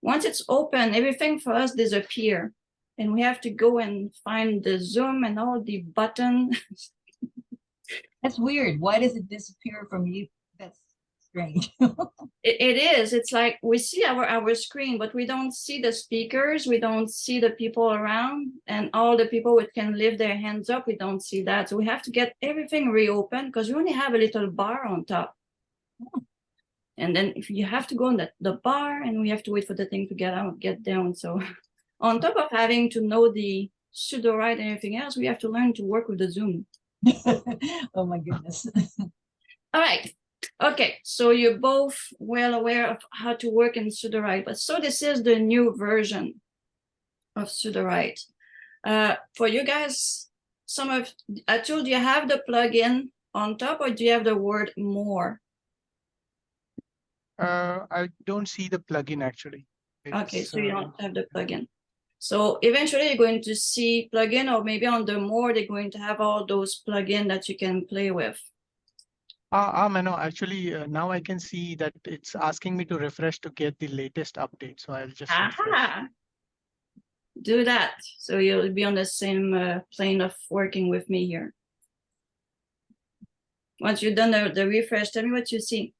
Once it's open, everything for us disappear. And we have to go and find the zoom and all the button. That's weird. Why does it disappear from you? That's strange. It is. It's like we see our screen, but we don't see the speakers. We don't see the people around, and all the people who can lift their hands up. We don't see that. So we have to get everything reopened because we only have a little bar on top. And then if you have to go on the bar, and we have to wait for the thing to get down. So on top of having to know the Sudowrite and everything else, we have to learn to work with the Zoom. Oh my goodness. All right. Okay, so you're both well aware of how to work in Sudowrite, but so this is the new version of Sudowrite. For you guys, I told you have the plugin on top, or do you have the word more? I don't see the plugin actually. Okay, so you don't have the plugin. So eventually you're going to see plugin, or maybe on the more, they're going to have all those plugin that you can play with. Manon, actually, now I can see that it's asking me to refresh to get the latest update. So I'll just refresh. Do that. So you'll be on the same plane of working with me here. Once you've done the refresh, tell me what you see.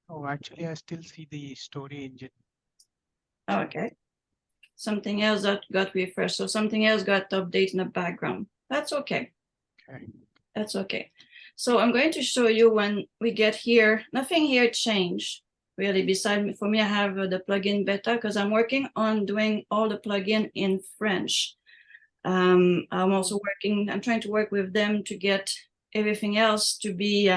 Oh, actually, I still see the story engine. Okay. Something else that got refreshed. So something else got updated in the background. That's okay. Okay. That's okay. So I'm going to show you when we get here. Nothing here changed really. Besides, for me, I have the plugin beta because I'm working on doing all the plugin in French. I'm also I'm trying to work with them to get everything else to be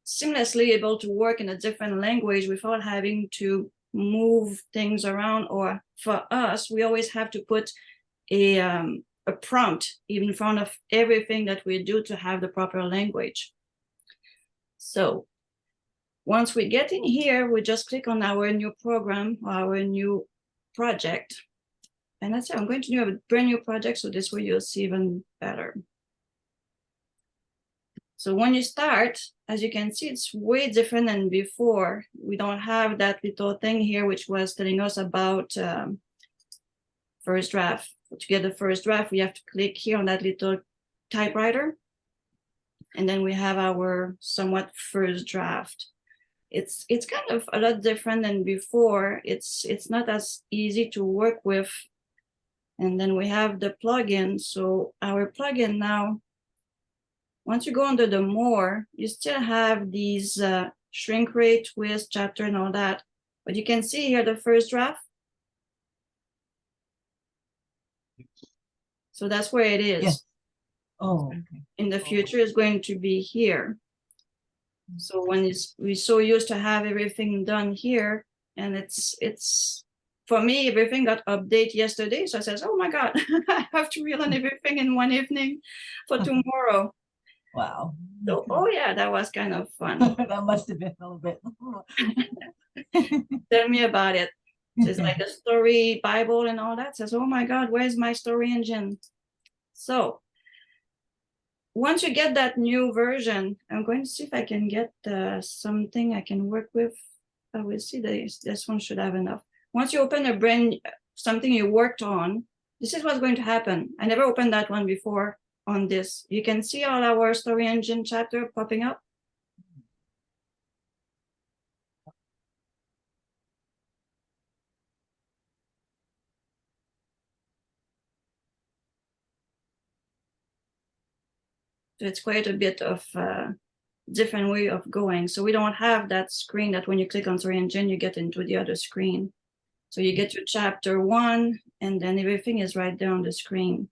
seamlessly able to work in a different language without having to move things around. Or for us, we always have to put a prompt in front of everything that we do to have the proper language. So once we get in here, we just click on our new program, our new project. And that's it. I'm going to do a brand new project, so this way you'll see even better. So when you start, as you can see, it's way different than before. We don't have that little thing here, which was telling us about first draft. To get the first draft, we have to click here on that little typewriter. And then we have our somewhat first draft. It's kind of a lot different than before. It's not as easy to work with. And then we have the plugin. So our plugin now, once you go under the more, you still have these shrink rate, twist, chapter, and all that. But you can see here the first draft. So that's where it is. Yes. Oh, okay. In the future, it's going to be here. So when we're so used to have everything done here, and it's for me, everything got updated yesterday. So I says, oh my God, I have to relearn everything in one evening for tomorrow. Wow. So, oh yeah, that was kind of fun. That must have been a little bit. Tell me about it. It's like the story Bible and all that. Says, oh my God, where's my story engine? So once you get that new version, I'm going to see if I can get something I can work with. I will see this one should have enough. Once you open something you worked on, this is what's going to happen. I never opened that one before on this. You can see all our story engine chapter popping up. So it's quite a bit of different way of going. So we don't have that screen that when you click on story engine, you get into the other screen. So you get to chapter 1, and then everything is right there on the screen.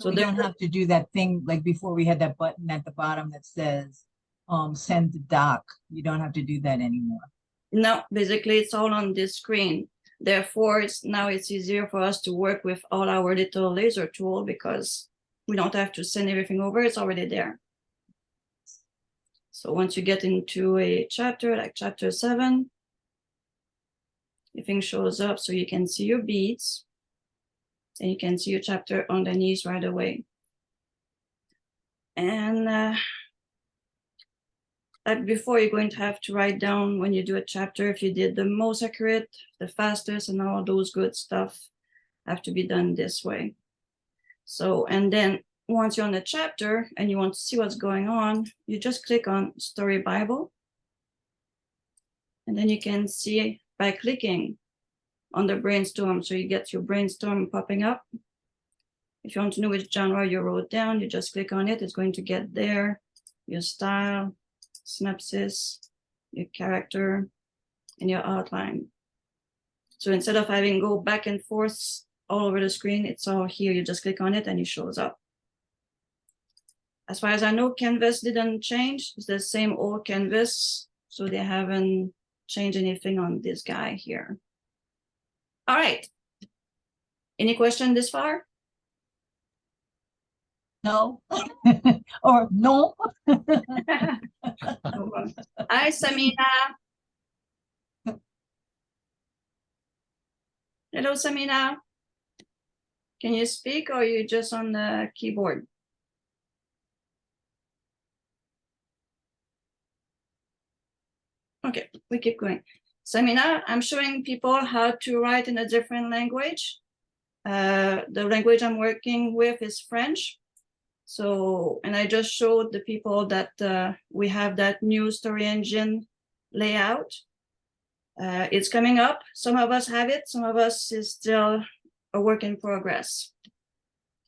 So we don't have to do that thing like before. We had that button at the bottom that says send to doc. You don't have to do that anymore. No, basically it's all on this screen. Therefore, now it's easier for us to work with all our little laser tool because we don't have to send everything over. It's already there. So once you get into a chapter, like chapter 7, everything shows up so you can see your beats and you can see your chapter underneath right away. And before you're going to have to write down when you do a chapter, if you did the most accurate, the fastest, and all those good stuff have to be done this way. So, and then once you're on the chapter and you want to see what's going on, you just click on Story Bible. And then you can see by clicking on the brainstorm. So you get your brainstorm popping up. If you want to know which genre you wrote down, you just click on it. It's going to get there, your style, synopsis, your character, and your outline. So instead of having go back and forth all over the screen, it's all here. You just click on it and it shows up. As far as I know, canvas didn't change. It's the same old canvas. So they haven't changed anything on this guy here. All right. Any question this far? No. Or no. Hi, Samina. Hello, Samina. Can you speak or are you just on the keyboard? Okay, we keep going. Samina, I'm showing people how to write in a different language. The language I'm working with is French. So, and I just showed the people that we have that new story engine layout. It's coming up. Some of us have it. Some of us is still a work in progress.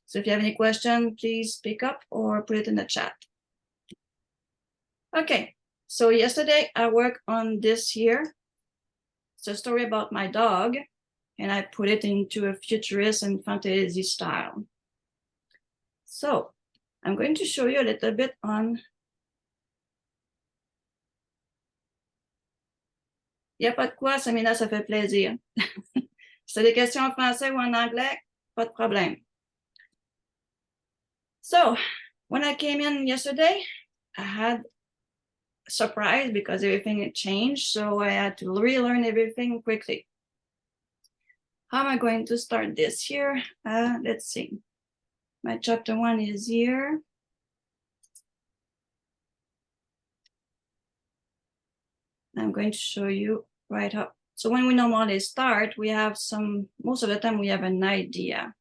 So if you have any question, please speak up or put it in the chat. Okay, so yesterday I worked on this here. It's a story about my dog, and I put it into a futurist and fantasy style. So I'm going to show you a little bit on. Il n'y a pas de quoi, Samina, ça fait plaisir. Si tu as des questions en français ou en anglais, pas de problème. So when I came in yesterday, I had a surprise because everything had changed. So I had to relearn everything quickly. How am I going to start this here? Let's see. My chapter 1 is here. I'm going to show you right up. So when we normally start, we have most of the time we have an idea.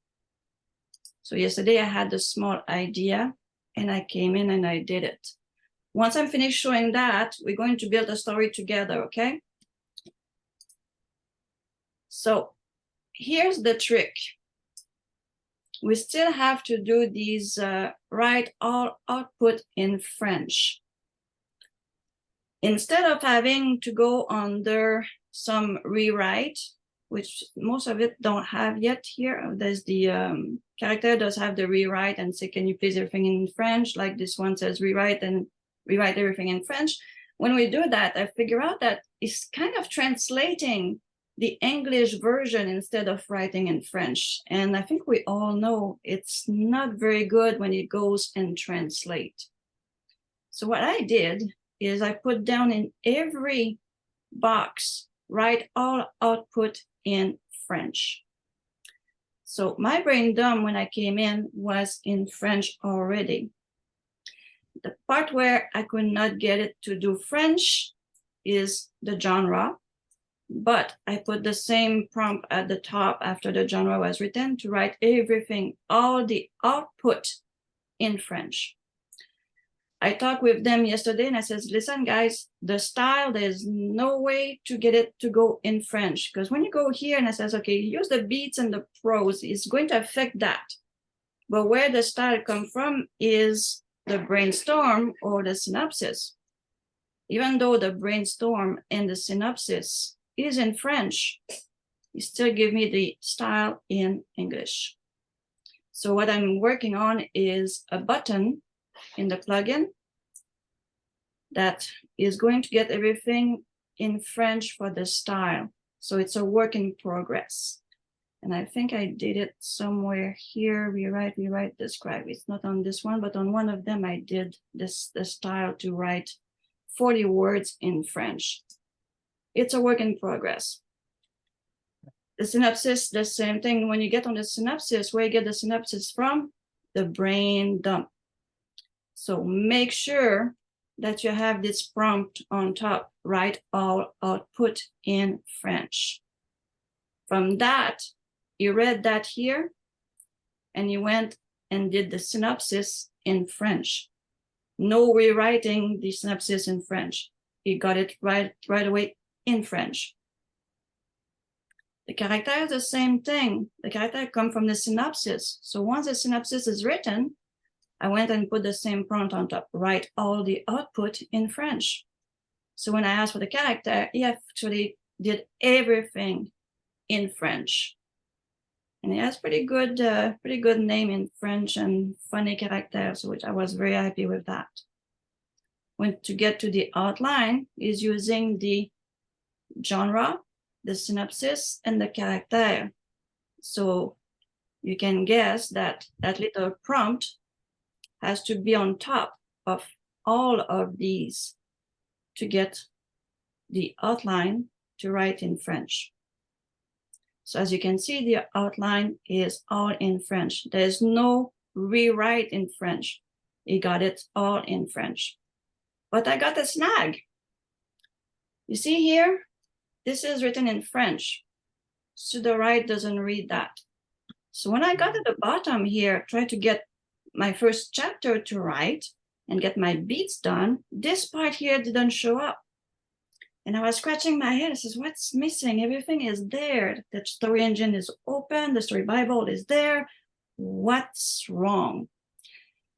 So yesterday I had a small idea and I came in and I did it. Once I'm finished showing that, we're going to build a story together, okay? So here's the trick. We still have to do these write all output in French. Instead of having to go under some rewrite, which most of it don't have yet here. There's the character does have the rewrite and say, can you please everything in French? Like this one says rewrite and rewrite everything in French. When we do that, I figure out that it's kind of translating the English version instead of writing in French. And I think we all know it's not very good when it goes and translate. So what I did is I put down in every box, write all output in French. So my brain dump when I came in was in French already. The part where I could not get it to do French is the genre, but I put the same prompt at the top after the genre was written to write everything, all the output in French. I talked with them yesterday and I said, listen, guys, the style, there's no way to get it to go in French. Because when you go here and I says, okay, use the beats and the prose, it's going to affect that. But where the style come from is the brainstorm or the synopsis. Even though the brainstorm and the synopsis is in French, you still give me the style in English. So what I'm working on is a button in the plugin that is going to get everything in French for the style. So it's a work in progress. And I think I did it somewhere here. Rewrite, describe. It's not on this one, but on one of them I did the style to write 40 words in French. It's a work in progress. The synopsis, the same thing. When you get on the synopsis, where you get the synopsis from? The brain dump. So make sure that you have this prompt on top, write all output in French. From that, you read that here, and you went and did the synopsis in French. No rewriting the synopsis in French. You got it right away in French. The character is the same thing. The character come from the synopsis. So once the synopsis is written, I went and put the same prompt on top, write all the output in French. So when I asked for the character, he actually did everything in French. And he has pretty good name in French and funny characters, which I was very happy with that. When to get to the outline is using the genre, the synopsis, and the character. So you can guess that that little prompt has to be on top of all of these to get the outline to write in French. So as you can see, the outline is all in French. There's no rewrite in French. He got it all in French. But I got a snag. You see here, this is written in French. Sudowrite doesn't read that. So when I got to the bottom here, try to get my first chapter to write and get my beats done, this part here didn't show up. And I was scratching my head. I says, what's missing? Everything is there. The story engine is open. The story Bible is there. What's wrong?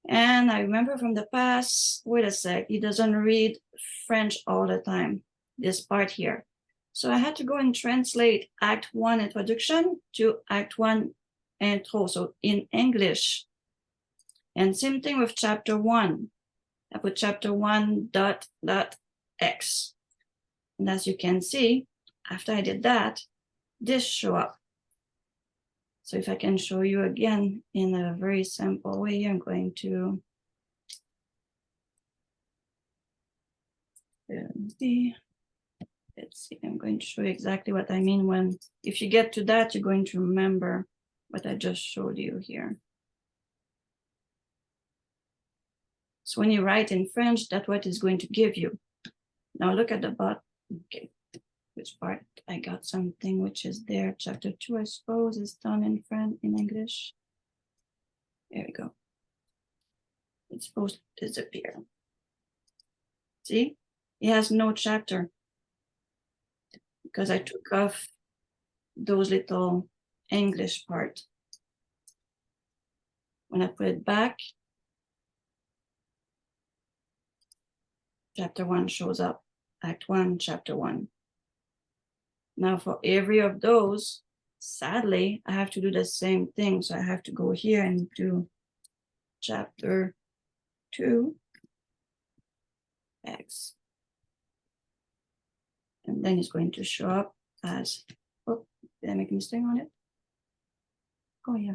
And I remember from the past, wait a sec, he doesn't read French all the time, this part here. So I had to go and translate Act 1 introduction to Act 1 intro, so in English. And same thing with chapter 1. I put chapter 1.x. And as you can see, after I did that, this show up. So if I can show you again in a very simple way, I'm going to let's see, I'm going to show you exactly what I mean when, if you get to that, you're going to remember what I just showed you here. So when you write in French, that's what it's going to give you. Now look at the bottom. Okay, which part? I got something which is there. Chapter 2, I suppose, is done in French, in English. There we go. It's supposed to disappear. See, it has no chapter because I took off those little English part. When I put it back, chapter 1 shows up. Act 1, chapter 1. Now for every of those, sadly, I have to do the same thing. So I have to go here and do chapter 2, X. And then it's going to show up as, oh, did I make a mistake on it? Oh, yeah.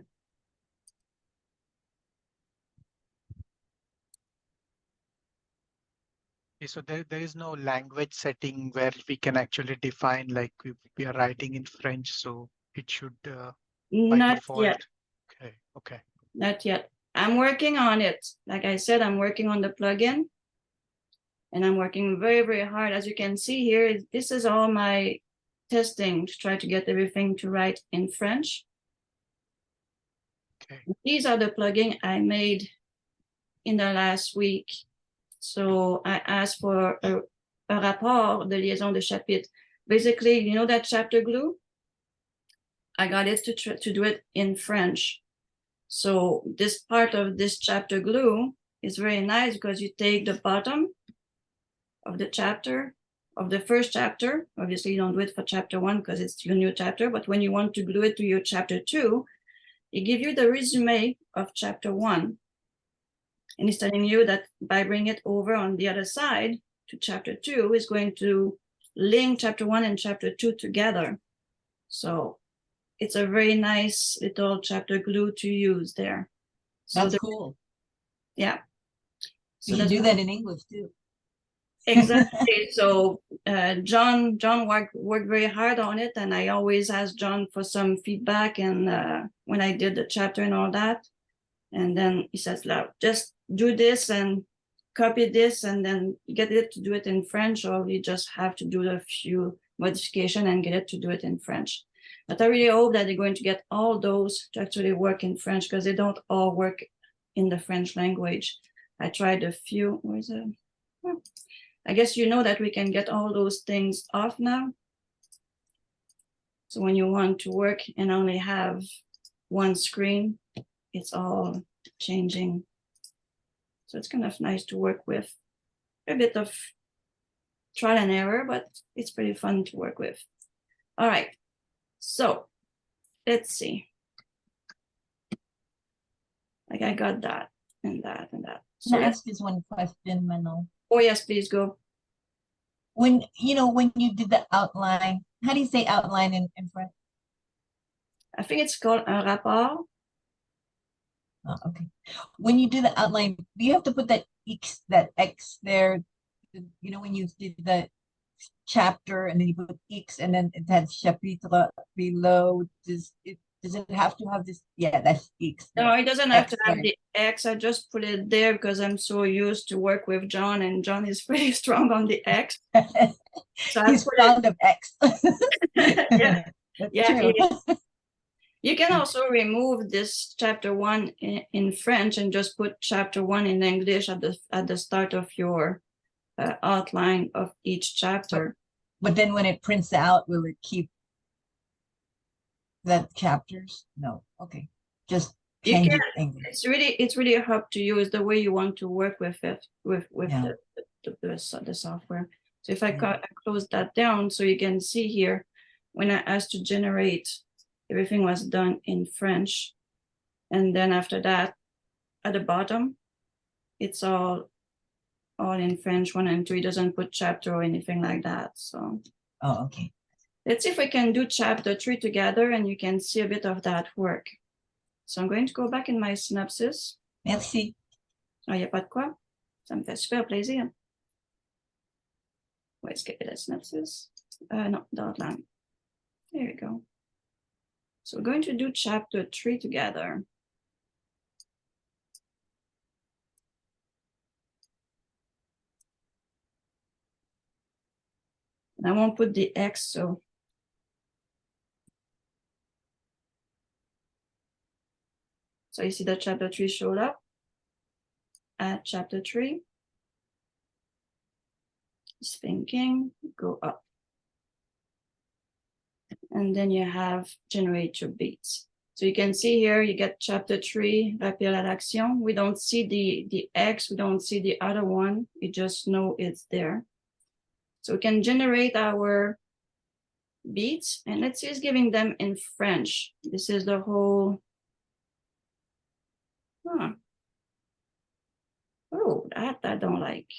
Okay, so there is no language setting where we can actually define, like we are writing in French, so it should by Not default. yet. Okay. Not yet. I'm working on it. Like I said, I'm working on the plugin. And I'm working very, very hard. As you can see here, this is all my testing to try to get everything to write in French. Okay. These are the plugins I made in the last week. So I asked for a rapport de liaison de chapitre. Basically, you know that chapter glue? I got it to do it in French. So this part of this chapter glue is very nice because you take the bottom of the chapter, of the first chapter. Obviously, you don't do it for chapter 1 because it's your new chapter. But when you want to glue it to your chapter 2, it gives you the resume of chapter 1. And it's telling you that by bringing it over on the other side to chapter 2 is going to link chapter 1 and chapter 2 together. So it's a very nice little chapter glue to use there. So That's cool. Yeah. So you can do that in English too. Exactly. So John worked very hard on it, and I always ask John for some feedback. And when I did the chapter and all that, and then he says, "Look, just do this and copy this and then get it to do it in French, or you just have to do a few modification and get it to do it in French. But I really hope that they're going to get all those to actually work in French, because they don't all work in the French language. I tried a few. Where is it? I guess you know that we can get all those things off now. So when you want to work and only have one screen, it's all changing. So it's kind of nice to work with. A bit of trial and error, but it's pretty fun to work with. All right, so let's see. Like I got that and that and that. So Can I ask this one question, Manon? oh yes, please go. When when you did the outline, how do you say outline in French? I think it's called un rapport. Oh, okay. When you do the outline, do you have to put that X there? When you did the chapter and then you put X and then it has chapitre below. Does it have to have this? Yeah, that's X. No, it doesn't have X to have there. the X. I just put it there because I'm so used to work with John, and John is pretty strong on the X. So He's fond of X. Yeah, That's yeah. true. You can also remove this chapter 1 in French and just put chapter 1 in English at the start of your outline of each chapter. But then when it prints out, will it keep that chapters? No. Okay. Just You change can. it English. It's really up to you. It's the way you want to work with it with Yeah. the software. So if I Yeah. close that down, so you can see here when I asked to generate, everything was done in French, and then after that, at the bottom, it's all in French 1 and 2. It doesn't put chapter or anything like that. So Oh, okay. let's see if we can do chapter 3 together, and you can see a bit of that work. So I'm going to go back in my synopsis. Merci. Ah, il n'y a pas de quoi. Ça me fait super plaisir. Où est-ce qu'il y a la synopsis? No, the outline. There we go. So we're going to do chapter 3 together. And I won't put the X, so you see that chapter 3 showed up. Add chapter 3. It's thinking, go up. And then you have generate your beats. So you can see here, you get chapter 3, rappel à l'action. We don't see the X, we don't see the other one. We just know it's there. So we can generate our beats, and let's see, it's giving them in French. This is the whole, oh, that I don't like.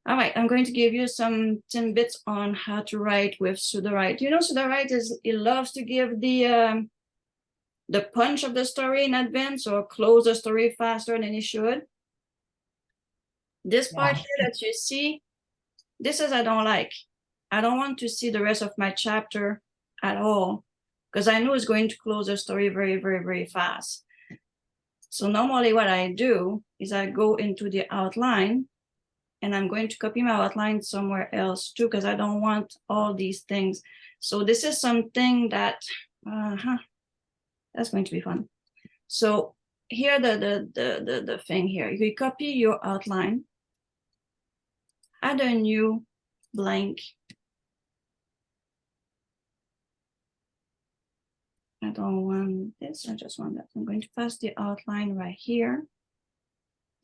All right, I'm going to give you some tidbits on how to write with Sudowrite. You know, Sudowrite it loves to give the punch of the story in advance, or close the story faster than it should. This part here that you see, this is I don't like. I don't want to see the rest of my chapter at all, because I know it's going to close the story very, very, very fast. So normally what I do is I go into the outline, and I'm going to copy my outline somewhere else too, because I don't want all these things. So this is something that, that's going to be fun. So here, the thing here, you copy your outline, add a new blank. I don't want this, I just want that. I'm going to pass the outline right here.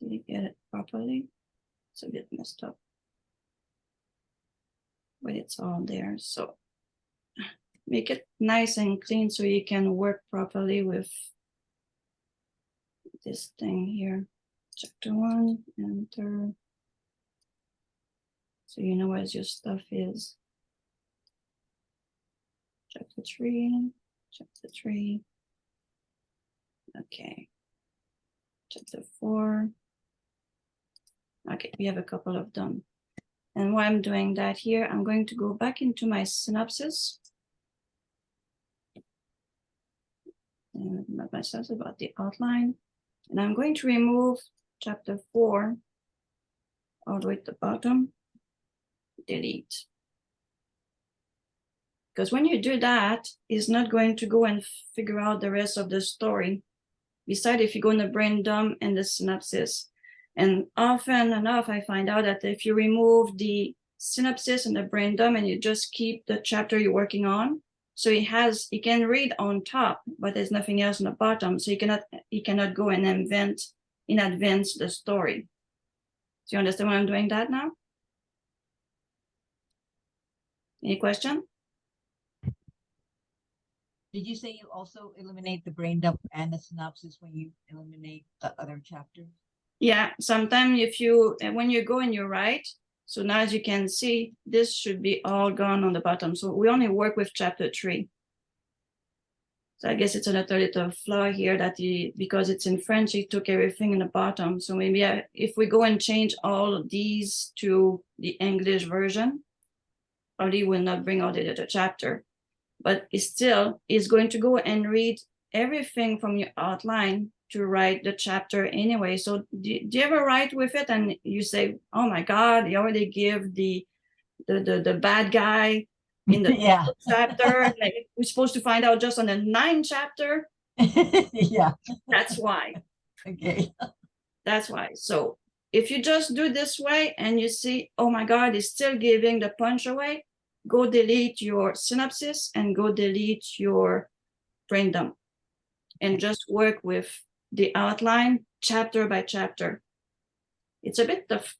Did you get it properly? It's a bit messed up, but it's all there. So make it nice and clean so you can work properly with this thing here. Chapter 1, enter. So you know where your stuff is. Chapter 3, chapter 3. Okay. Chapter 4. Okay, we have a couple of them. And while I'm doing that here, I'm going to go back into my synopsis. And myself about the outline. And I'm going to remove chapter 4, all the way at the bottom, delete. Because when you do that, it's not going to go and figure out the rest of the story. Besides, if you go in the brain dump and the synopsis, and often enough, I find out that if you remove the synopsis and the brain dump and you just keep the chapter you're working on, so he can read on top, but there's nothing else on the bottom. So he cannot go and invent in advance the story. Do you understand why I'm doing that now? Any question? Did you say you also eliminate the brain dump and the synopsis when you eliminate the other chapters? Yeah, sometimes when you go and you write, so now as you can see, this should be all gone on the bottom. So we only work with chapter 3. So I guess it's another little flaw here that because it's in French, he took everything in the bottom. So maybe if we go and change all of these to the English version, probably will not bring out the chapter. But it still is going to go and read everything from your outline to write the chapter anyway. So do you ever write with it and you say, oh my God, you already give the bad guy in the Yeah. chapter. Like, we're supposed to find out just on the 9th chapter. Yeah. That's why. Okay. That's why. So if you just do this way and you see, oh my God, it's still giving the punch away, go delete your synopsis and go delete your brain dump and just work with the outline chapter by chapter. It's a bit of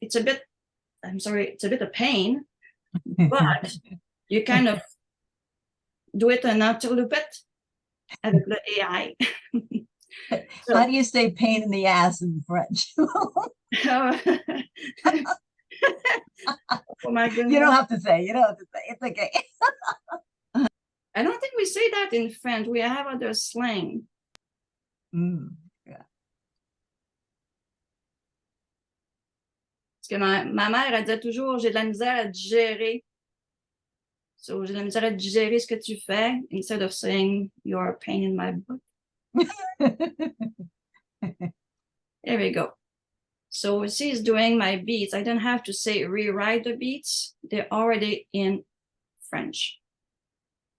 pain, but you kind of do it en entourloupette avec le AI. So, how do you say pain in the ass in French? oh my goodness. You don't have to say, it's okay. I don't think we say that in French. We have other slang. Yeah. Parce que ma mère, elle disait toujours, j'ai de la misère à digérer. So, j'ai de la misère à digérer ce que tu fais, instead of saying, you're a pain in my butt. There we go. So she's doing my beats. I don't have to say rewrite the beats. They're already in French.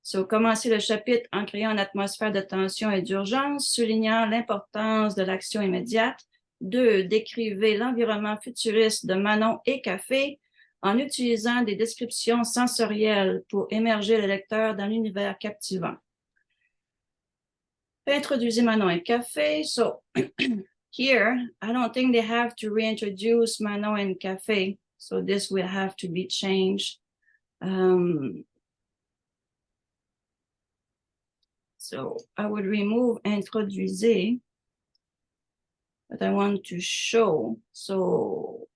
So, commencez le chapitre en créant une atmosphère de tension et d'urgence, soulignant l'importance de l'action immédiate. 2. Décrivez l'environnement futuriste de Manon et Café en utilisant des descriptions sensorielles pour émerger le lecteur dans l'univers captivant. Introduisez Manon et Café. So, here, I don't think they have to reintroduce Manon and Café. So this will have to be changed. So I would remove introduisez, but I want to show. So,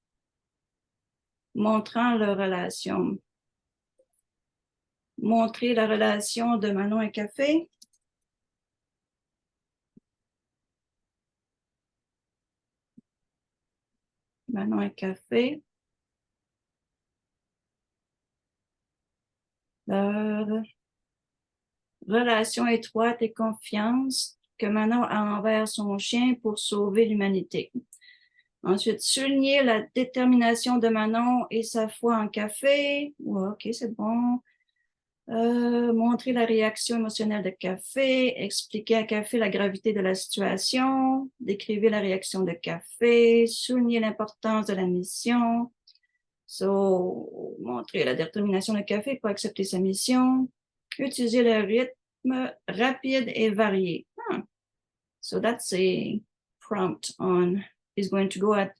montrant la relation. Montrer la relation de Manon et Café. Manon et Café. Leur relation étroite et confiance que Manon a envers son chien pour sauver l'humanité. Ensuite, souligner la détermination de Manon et sa foi en Café. Ouais, ok, c'est bon. Montrer la réaction émotionnelle de Café, expliquer à Café la gravité de la situation, décrivez la réaction de Café, souligner l'importance de la mission. So, montrer la détermination de Café pour accepter sa mission, utiliser le rythme rapide et varié. So that's a prompt on, is going to go at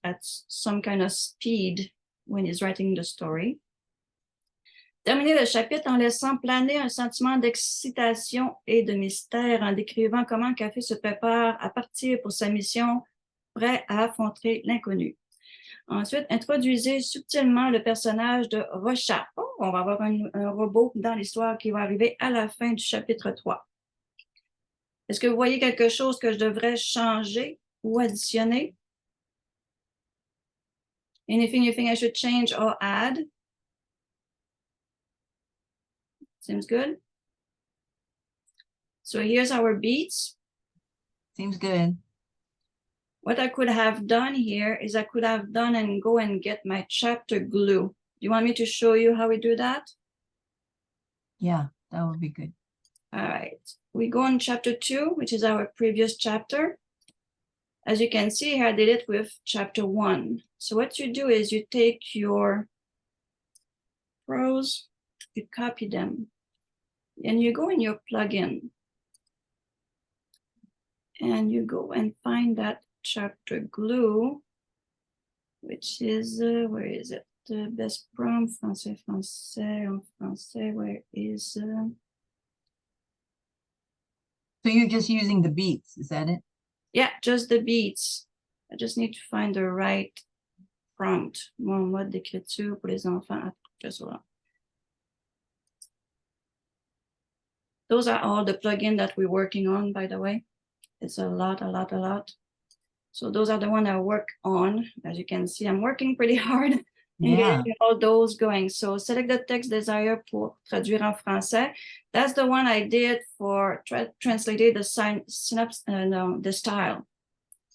some kind of speed when he's writing the story. Terminer le chapitre en laissant planer un sentiment d'excitation et de mystère en décrivant comment Café se prépare à partir pour sa mission, prêt à affronter l'inconnu. Ensuite, introduisez subtilement le personnage de Rocha. Oh, on va avoir un robot dans l'histoire qui va arriver à la fin du chapitre 3. Est-ce que vous voyez quelque chose que je devrais changer ou additionner? Anything you think I should change or add? Seems good. So here's our beats. Seems good. What I could have done here is I could have done and go and get my chapter glue. Do you want me to show you how we do that? Yeah, that would be good. All right, we go on chapter 2, which is our previous chapter. As you can see here, I did it with chapter 1. So what you do is you take your prose, you copy them, and you go in your plugin, and you go and find that chapter glue, which is, where is it? The best prompt, français, en français, where is, So you're just using the beats, is that it? yeah, just the beats. I just need to find the right prompt. Mon mode d'écriture pour les enfants. Just hold on. Those are all the plugins that we're working on, by the way. It's a lot. So those are the ones I work on. As you can see, I'm working pretty hard in getting all those going. So select the text desired pour traduire en français. That's the one I did for translated the the style,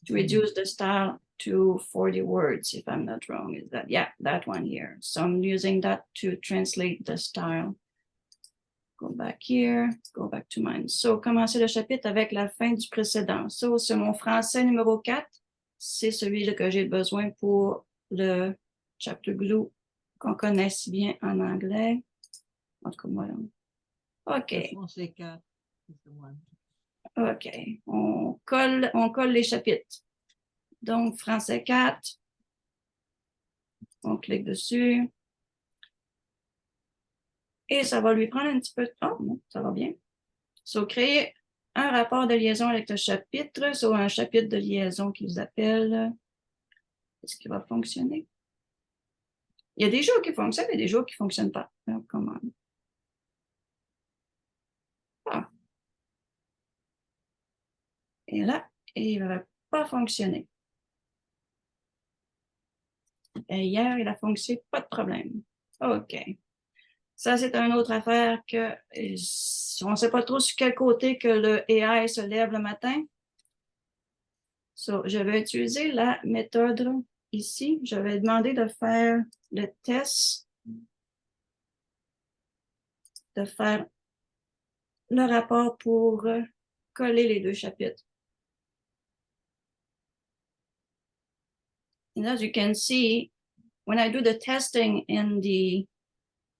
to reduce the style to 40 words, if I'm not wrong. Is that, yeah, that one here. So I'm using that to translate the style. Go back here, go back to mine. So, commencer le chapitre avec la fin du précédent. So, c'est mon français numéro 4. C'est celui que j'ai besoin pour le chapter glue qu'on connaît si bien en anglais. En tout cas, moi, OK. OK. On colle les chapitres. Donc, français 4. On clique dessus. Et ça va lui prendre un petit peu de temps. Oh, ça va bien. So, créer un rapport de liaison avec le chapitre, soit un chapitre de liaison qu'ils appellent. Est-ce qu'il va fonctionner? Il y a des jours qui fonctionnent et des jours qui ne fonctionnent pas. Alors, comment? Ah. Et là, il ne va pas fonctionner. Et hier, il a fonctionné, pas de problème. OK. Ça, c'est une autre affaire que on ne sait pas trop sur quel côté que le AI se lève le matin. So, je vais utiliser la méthode ici. Je vais demander de faire le test, de faire le rapport pour coller les deux chapitres. And as you can see, when I do the testing in the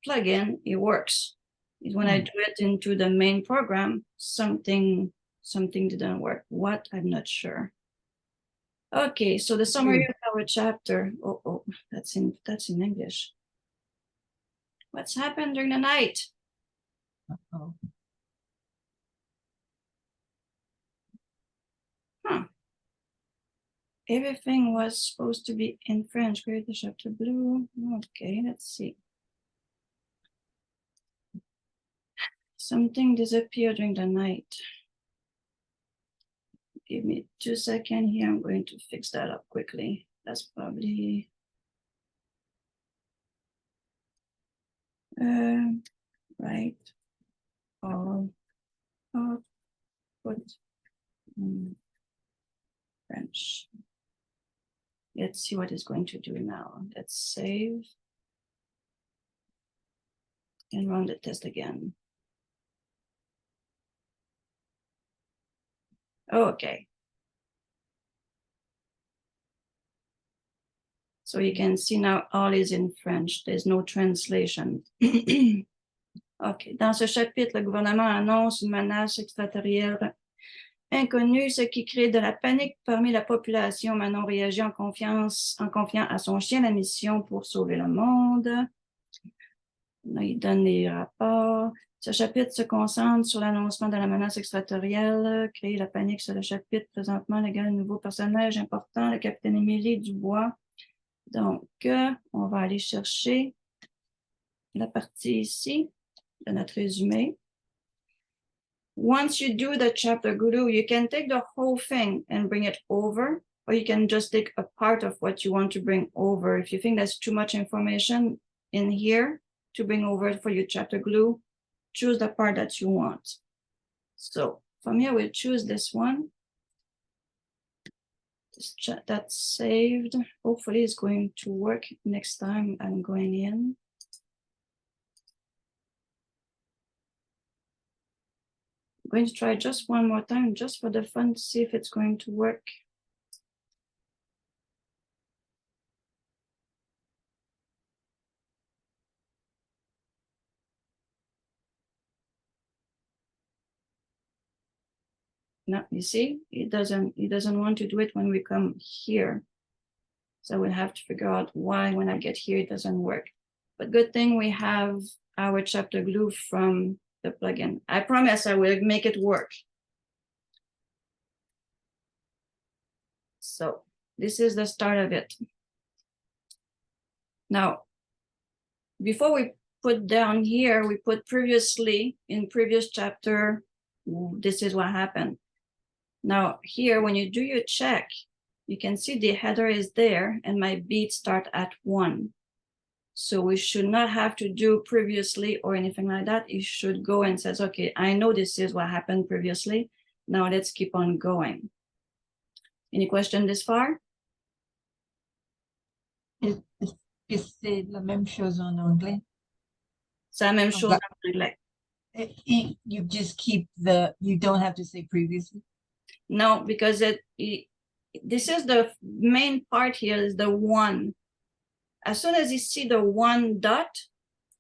plugin, it works. When I do it into the main program, something didn't work. What? I'm not sure. Okay, so the summary of our chapter. Oh, that's in English. What's happened during the night? Uh-oh. Huh. Everything was supposed to be in French. Create the chapter blue. Okay, let's see. Something disappeared during the night. Give me 2 seconds here. I'm going to fix that up quickly. That's probably right. All put in French. Let's see what it's going to do now. Let's save and run the test again. Okay. So you can see now all is in French. There's no translation. OK. Dans ce chapitre, le gouvernement annonce une menace extraterritoriale inconnue, ce qui crée de la panique parmi la population. Manon réagit en confiant à son chien la mission pour sauver le monde. Là, il donne les rapports. Ce chapitre se concentre sur l'annoncement de la menace extraterritoriale, créer la panique sur le chapitre. Présentement, le gars, nouveau personnage important, le capitaine Émilie Dubois. Donc, on va aller chercher la partie ici de notre résumé. Once you do the chapter glue, you can take the whole thing and bring it over, or you can just take a part of what you want to bring over. If you think that's too much information in here to bring over for your chapter glue, choose the part that you want. So from here, we'll choose this one. This chat that's saved. Hopefully it's going to work next time I'm going in. I'm going to try just one more time, just for the fun, to see if it's going to work. No, you see, it doesn't want to do it when we come here. So we'll have to figure out why when I get here it doesn't work. But good thing we have our chapter glue from the plugin. I promise I will make it work. So this is the start of it. Now, before we put down here, we put previously in previous chapter, this is what happened. Now here, when you do your check, you can see the header is there and my beats start at 1. So we should not have to do previously or anything like that. You should go and says, okay, I know this is what happened previously. Now let's keep on going. Any question this far? Est-ce que c'est la même chose en anglais? C'est la même chose en anglais. You just keep you don't have to say previously? No, because this is the main part here is the 1. As soon as you see the 1 dot,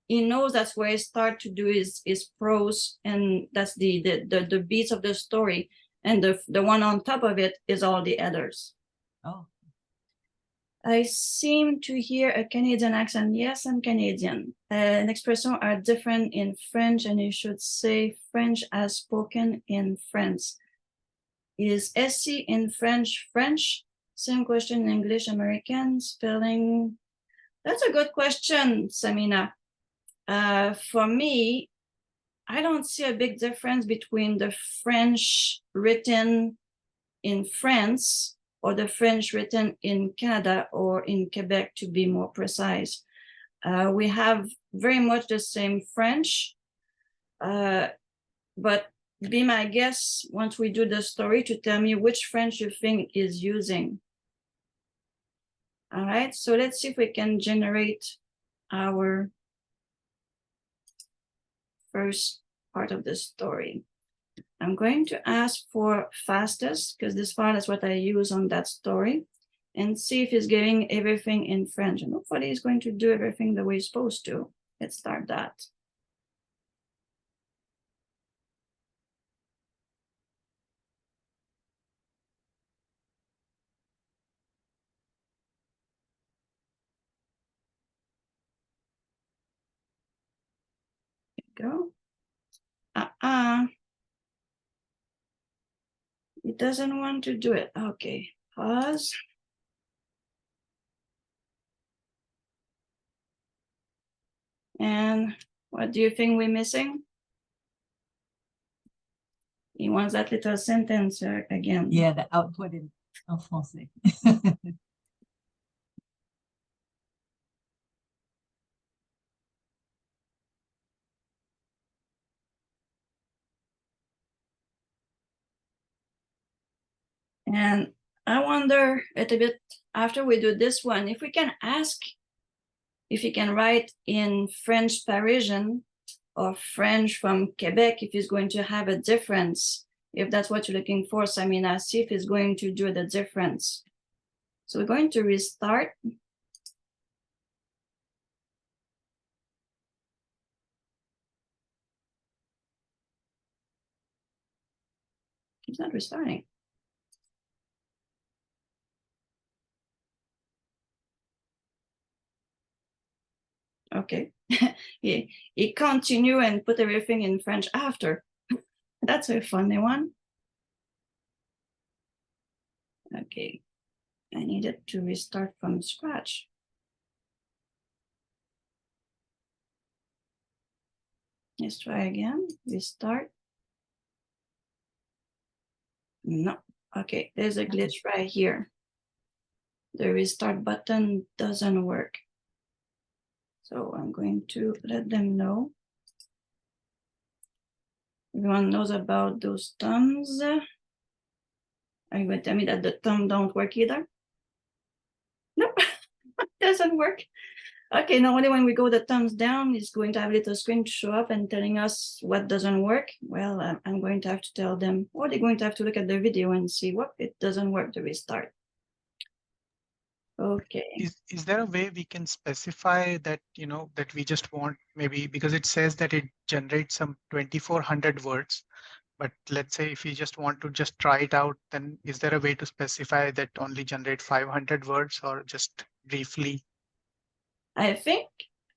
he knows that's where he start to do his prose, and that's the beats of the story. And the one on top of it is all the others. Oh. I seem to hear a Canadian accent. Yes, I'm Canadian. An expression are different in French, and you should say French as spoken in France. Is SC in French French? Same question in English, American, spelling. That's a good question, Samina. For me, I don't see a big difference between the French written in France or the French written in Canada or in Quebec, to be more precise. We have very much the same French, but be my guest once we do the story to tell me which French you think is using. All right, so let's see if we can generate our first part of the story. I'm going to ask for fastest because this file is what I use on that story, and see if it's getting everything in French. And hopefully it's going to do everything the way it's supposed to. Let's start that. Go. It doesn't want to do it. Okay, pause. And what do you think we're missing? He wants that little sentence again. Yeah, the output in français. And I wonder a little bit after we do this one, if we can ask if he can write in French Parisian or French from Quebec, if he's going to have a difference, if that's what you're looking for, Samina, see if he's going to do the difference. So we're going to restart. It's not restarting. Okay, he continue and put everything in French after. That's a funny one. Okay, I needed to restart from scratch. Let's try again, restart. No, okay, there's a glitch right here. The restart button doesn't work. So I'm going to let them know. Everyone knows about those thumbs. Are you going to tell me that the thumb don't work either? Nope, doesn't work. Okay, normally when we go the thumbs down, it's going to have a little screen to show up and telling us what doesn't work. Well, I'm going to have to tell them, or they're going to have to look at the video and see what it doesn't work to restart. Okay. Is there a way we can specify that, that we just want, maybe because it says that it generates some 2400 words, but let's say if you just want to just try it out, then is there a way to specify that only generate 500 words or just briefly? I think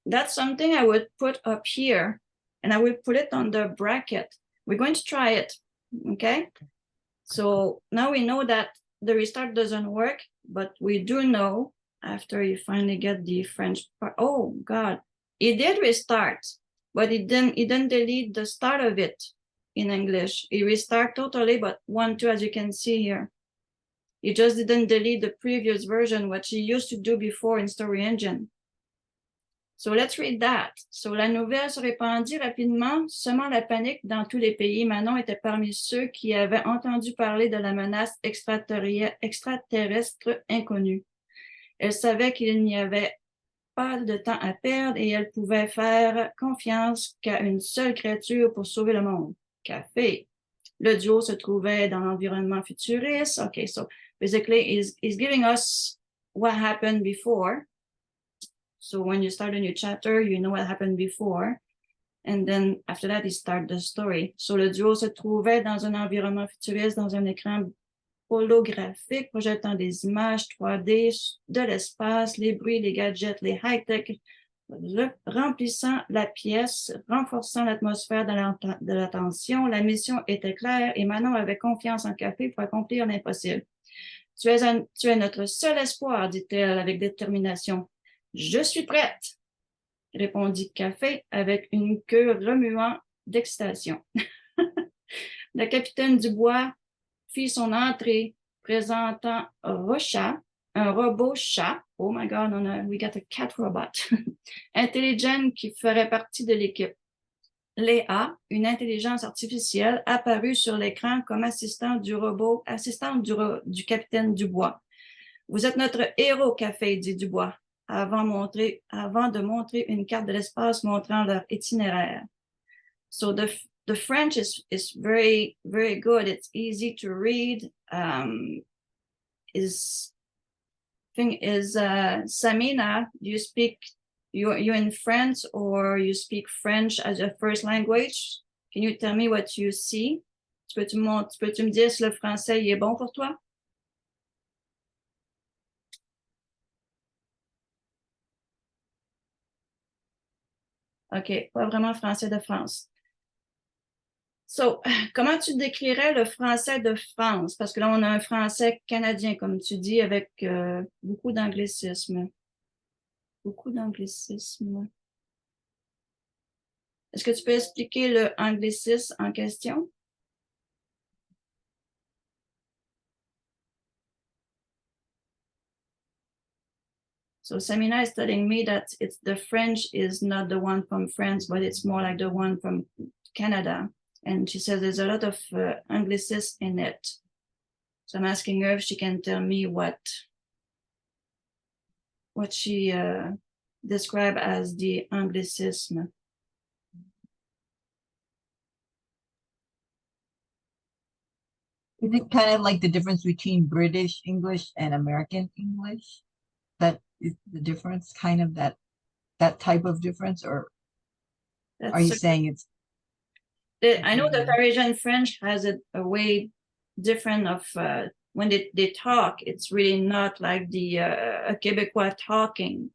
that's something I would put up here, and I will put it on the bracket. We're going to try it, okay? So now we know that the restart doesn't work, but we do know after you finally get the French part. Oh God, it did restart, but it didn't delete the start of it in English. It restart totally, but 1, 2, as you can see here. It just didn't delete the previous version, what she used to do before in Story Engine. So let's read that. So la nouvelle se répandit rapidement, semant la panique dans tous les pays. Manon était parmi ceux qui avaient entendu parler de la menace extraterrestre inconnue. Elle savait qu'il n'y avait pas de temps à perdre et elle pouvait faire confiance qu'à une seule créature pour sauver le monde. Café. Le duo se trouvait dans l'environnement futuriste. Okay, so basically he's giving us what happened before. So when you start a new chapter, you know what happened before. And then after that, you start the story. So le duo se trouvait dans un environnement futuriste, dans un écran holographique, projetant des images 3D de l'espace, les bruits, les gadgets, les high-tech, remplissant la pièce, renforçant l'atmosphère de la tension. La mission était claire et Manon avait confiance en Café pour accomplir l'impossible. Tu es notre seul espoir, dit-elle avec détermination. Je suis prête, répondit Café avec une queue remuant d'excitation. Le capitaine Dubois fit son entrée, présentant Rocha, un robot chat. Oh my God, we got a cat robot. Intelligent qui ferait partie de l'équipe. Léa, une intelligence artificielle, apparut sur l'écran comme assistante du capitaine Dubois. Vous êtes notre héros, Café, dit Dubois, avant de montrer une carte de l'espace montrant leur itinéraire. So the French is very, very good. It's easy to read. Samina, do you speak, you're in France or you speak French as your first language? Can you tell me what you see? Peux-tu me dire si le français est bon pour toi? OK, pas vraiment français de France. So, comment tu décrirais le français de France? Parce que là, on a un français canadien, comme tu dis, avec beaucoup d'anglicisme. Beaucoup d'anglicisme. Est-ce que tu peux expliquer le anglicisme en question? So Samina is telling me that the French is not the one from France, but it's more like the one from Canada. And she says there's a lot of anglicism in it. So I'm asking her if she can tell me what she described as the anglicism. Is it kind of like the difference between British English and American English? That is the difference, kind of that type of difference, or are you saying it's? I know that Parisian French has a way different of when they talk. It's really not like the Quebecois talking.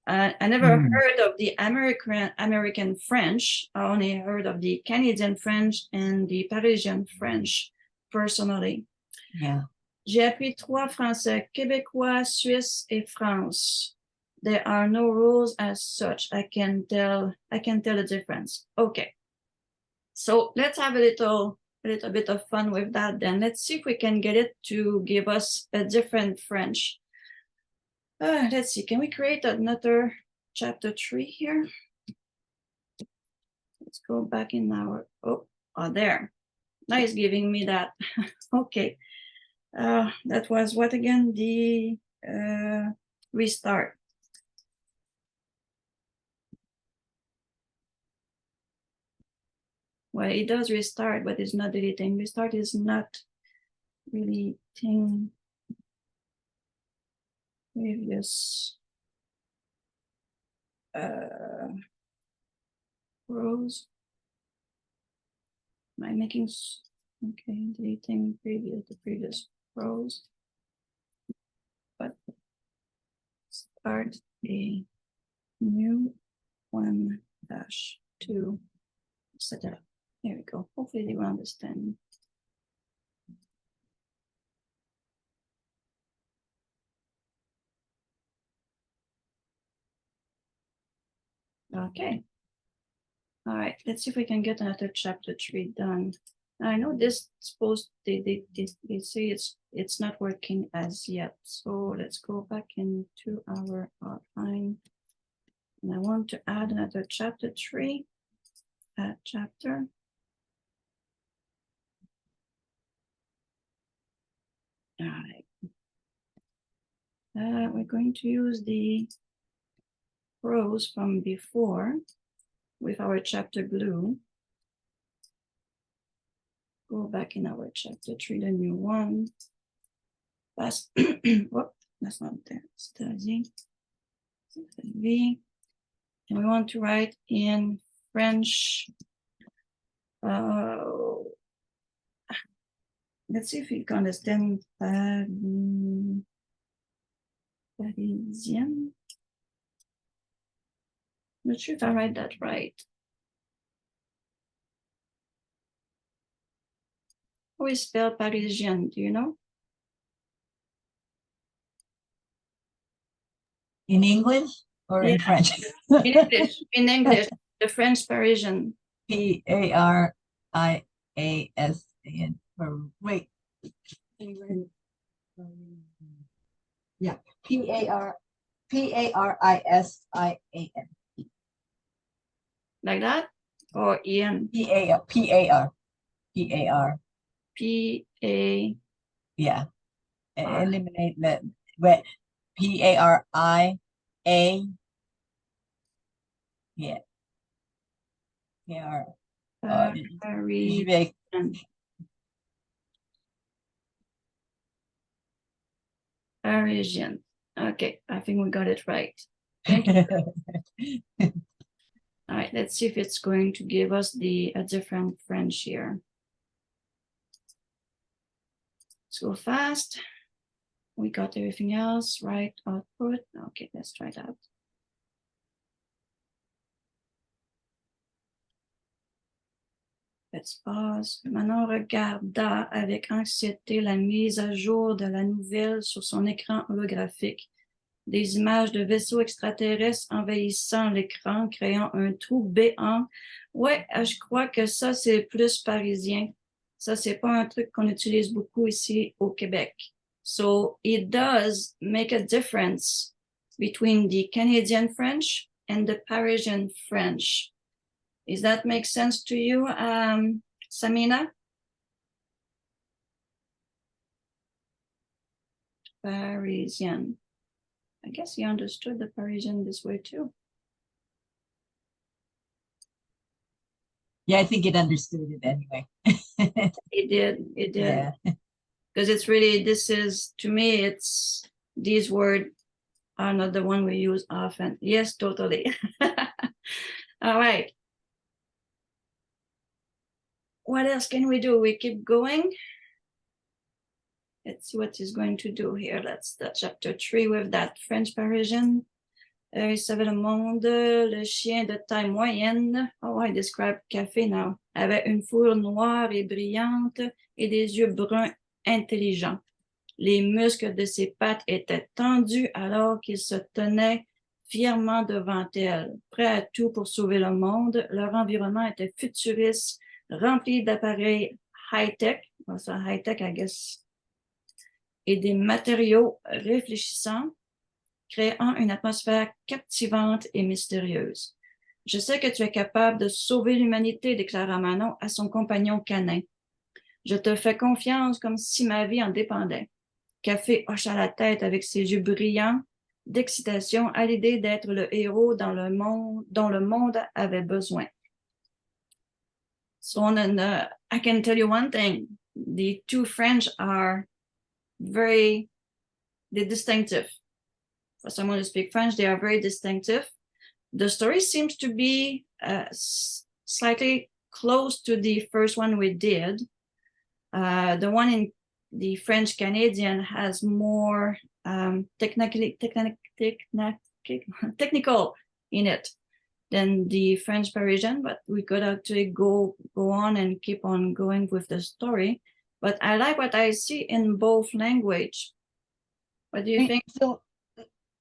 I never heard of the American French. I only heard of the Canadian French and the Parisian French, personally. Yeah. J'ai appris 3 français, québécois, suisse et France. There are no rules as such. I can tell the difference. Okay. So let's have a little bit of fun with that then. Let's see if we can get it to give us a different French. Let's see, can we create another chapter 3 here? Let's go back in our, there. Now it's giving me that. Okay. That was what again? The restart. Well, it does restart, but it's not deleting. Restart is not deleting previous rows. Am I making okay, deleting the previous rows, but start a new 1-2 setup. There we go. Hopefully they will understand. Okay. All right, let's see if we can get another chapter 3 done. I know this supposed they say it's not working as yet. So let's go back into our outline. And I want to add another chapter 3. Add chapter. All right. We're going to use the rows from before with our chapter blue. Go back in our chapter 3, the new one. That's whoop, that's not there. Study. V. And we want to write in French. Let's see if you can understand Parisian. Not sure if I write that right. How is spelled Parisian? Do you know? In English or in Yeah. French? In English, in English, the French Parisian. P-A-R-I-A-S-A-N. Wait. Yeah. P-A-R-I-S-I-A-N. Like that? Or Ian? P-A-R. P-A-R. P-A-R. P-A. Yeah. R. Eliminate that. But P-A-R-I-A. Yeah. P-A-R. Parisian. Parisian. Okay, I think we got it right. Thank you. All right, let's see if it's going to give us a different French here. Let's go fast. We got everything else, right? Output. Okay, let's try that. Let's pause. Manon regarda avec anxiété la mise à jour de la nouvelle sur son écran holographique. Des images de vaisseaux extraterrestres envahissant l'écran, créant un trou béant. Ouais, je crois que ça, c'est plus parisien. Ça, c'est pas un truc qu'on utilise beaucoup ici au Québec. So it does make a difference between the Canadian French and the Parisian French. Does that make sense to you, Samina? Parisian. I guess you understood the Parisian this way too. Yeah, I think it understood it anyway. It did. Yeah. Because it's really, to me, it's, these words are not the one we use often. Yes, totally. All right. What else can we do? We keep going. Let's see what he's going to do here. That's the chapter 3 with that French Parisian. Il savait le monde, le chien de taille moyenne. Oh, I describe Café now. Avait une fourrure noire et brillante et des yeux bruns intelligents. Les muscles de ses pattes étaient tendus alors qu'il se tenait fièrement devant elle, prêt à tout pour sauver le monde. Leur environnement était futuriste, rempli d'appareils high-tech. Also high-tech, I guess. Et des matériaux réfléchissants, créant une atmosphère captivante et mystérieuse. Je sais que tu es capable de sauver l'humanité, déclara Manon à son compagnon canin. Je te fais confiance comme si ma vie en dépendait. Café hocha la tête avec ses yeux brillants d'excitation à l'idée d'être le héros dans le monde dont le monde avait besoin. So, I can tell you one thing. The two French are very distinctive. For someone who speaks French, they are very distinctive. The story seems to be slightly close to the first one we did. The one in the French Canadian has more technical in it than the French Parisian, but we could actually go on and keep on going with the story. But I like what I see in both language. What do you think? So,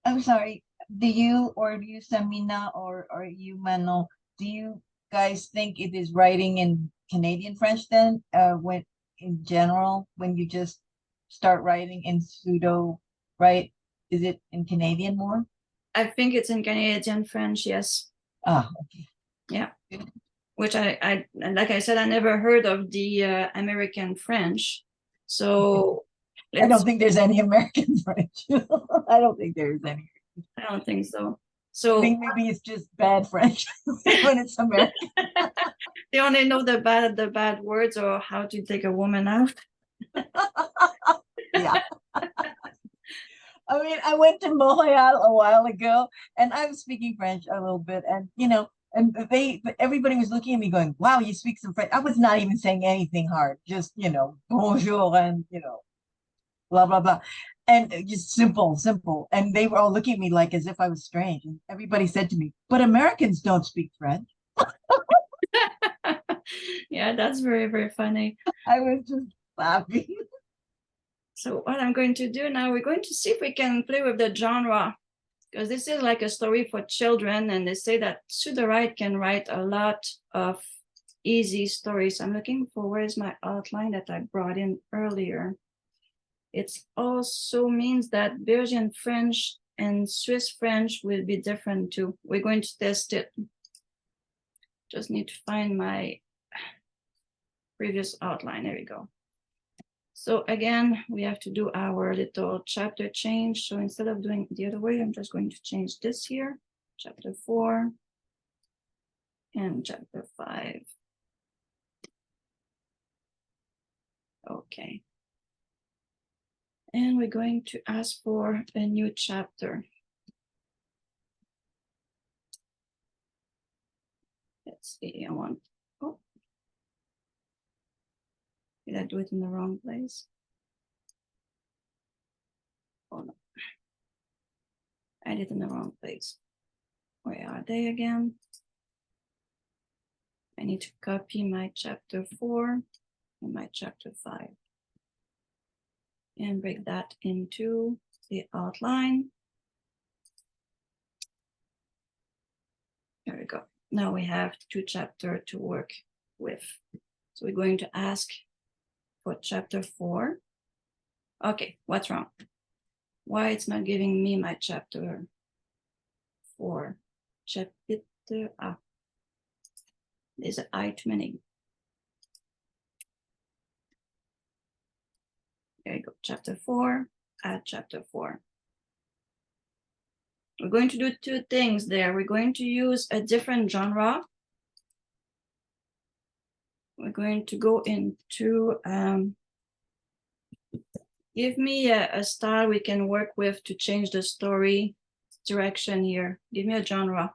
I'm sorry, do you Samina or you Manon, do you guys think it is writing in Canadian French then, when in general, when you just start writing in Sudowrite, is it in Canadian more? I think it's in Canadian French, yes. Ah, okay. Yeah. Which I like I said, I never heard of the American French. So I don't think there's any American French. I don't think there's any. I don't think so. I So think maybe it's just bad French when it's American. they only know the bad words or how to take a woman out. Yeah. I mean, I went to Montreal a while ago and I was speaking French a little bit, and and everybody was looking at me going, wow, you speak some French. I was not even saying anything hard, just bonjour and blah blah blah. And just simple. And they were all looking at me like as if I was strange. And everybody said to me, but Americans don't speak French. Yeah, that's very, very funny. I was just laughing. So what I'm going to do now, we're going to see if we can play with the genre, because this is like a story for children, and they say that Sudowrite can write a lot of easy stories. I'm looking for where's my outline that I brought in earlier. It also means that Belgian French and Swiss French will be different too. We're going to test it. Just need to find my previous outline. There we go. So again, we have to do our little chapter change. So instead of doing it the other way, I'm just going to change this here, chapter 4 and chapter 5. Okay. And we're going to ask for a new chapter. Let's see, I want, oh, did I do it in the wrong place? Oh no, I did it in the wrong place. Where are they again? I need to copy my chapter 4 and my chapter 5. And break that into the outline. There we go. Now we have 2 chapters to work with. So we're going to ask for chapter 4. Okay, what's wrong? Why it's not giving me my chapter 4? Chapitre A. There's an I too many. There you go, chapter 4, add chapter 4. We're going to do 2 things there. We're going to use a different genre. We're going to go into, give me a style we can work with to change the story direction here. Give me a genre.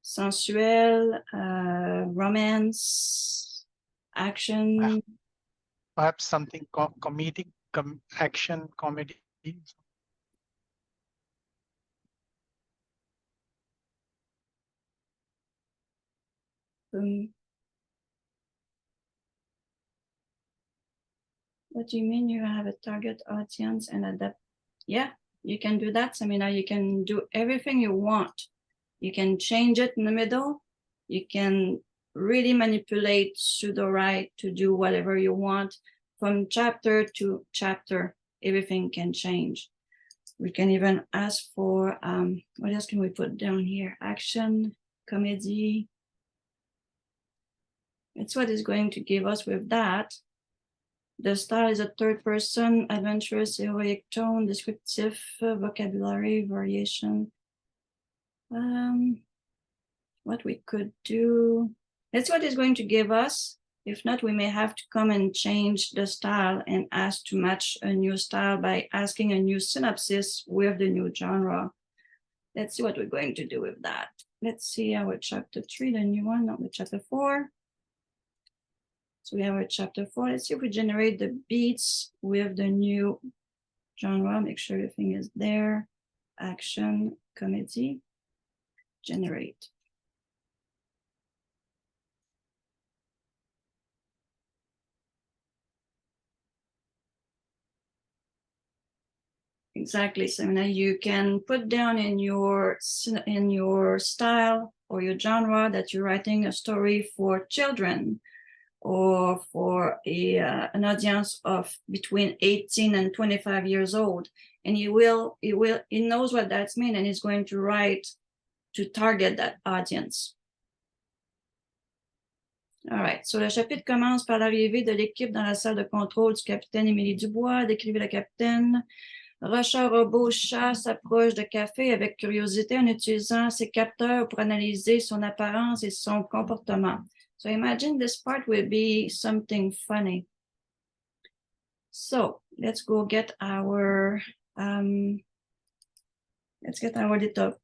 Sensuel, romance, action. Perhaps something comedic, action, comedy. What do you mean you have a target audience and adapt? Yeah, you can do that. Samina, you can do everything you want. You can change it in the middle. You can really manipulate Sudowrite to do whatever you want. From chapter to chapter, everything can change. We can even ask for, what else can we put down here? Action, comedy. It's what it's going to give us with that. The style is a third person, adventurous, heroic tone, descriptive, vocabulary, variation. What we could do, that's what it's going to give us. If not, we may have to come and change the style and ask to match a new style by asking a new synopsis with the new genre. Let's see what we're going to do with that. Let's see our chapter 3, the new one, not the chapter 4. So we have our chapter 4. Let's see if we generate the beats with the new genre. Make sure everything is there. Action, comedy, generate. Exactly. So now you can put down in your style or your genre that you're writing a story for children or for an audience of between 18 and 25 years old. And he knows what that means, and he's going to write to target that audience. All right, so le chapitre commence par l'arrivée de l'équipe dans la salle de contrôle du capitaine Émilie Dubois. Décrivez le capitaine. Rocha Robot Chat s'approche de Café avec curiosité en utilisant ses capteurs pour analyser son apparence et son comportement. So imagine this part will be something funny. So let's go get our little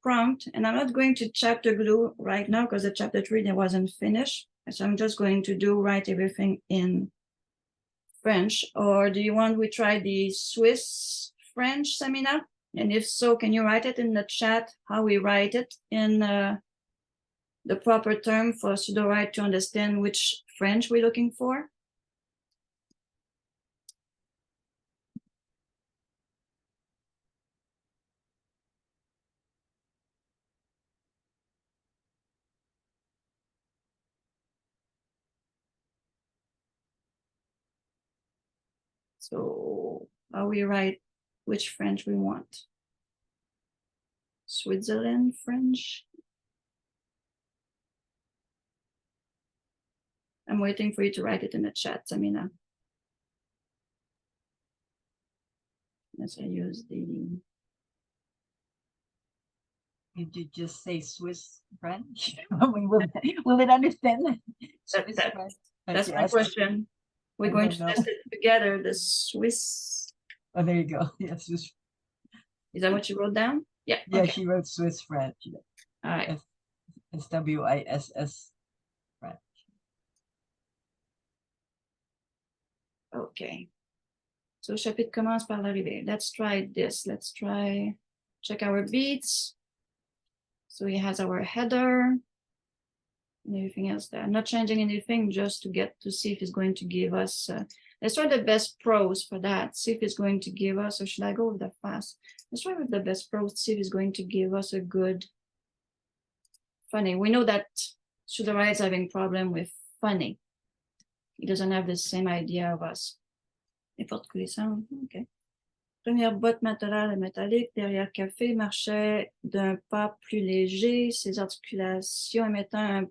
prompt. And I'm not going to chapter glue right now because the chapter 3 wasn't finished. So I'm just going to write everything in French. Or do you want we try the Swiss French, Samina? And if so, can you write it in the chat how we write it in the proper term for Sudowrite to understand which French we're looking for? So how we write which French we want? Switzerland French. I'm waiting for you to write it in the chat, Samina. As I use the... Did you just say Swiss French? I mean, will it understand that? Swiss French? That's my question. We're going to test it together, the Swiss. Oh, there you go. Yes, Swiss. Is that what you wrote down? Yeah. Yeah, Okay. she wrote Swiss French. All right. SWISS French. Okay. So, chapitre commence par l'arrivée. Let's try this. Let's try, check our beats. So he has our header and everything else there. I'm not changing anything, just to get to see if he's going to give us, let's try the best pros for that. See if he's going to give us, or should I go with the fast? Let's try with the best pros, see if he's going to give us a good funny. We know that Sudowrite is having problem with funny. He doesn't have the same idea of us. Les portes coulissantes, ok. Première botte maternelle métallique derrière Café marchait d'un pas plus léger, ses articulations émettant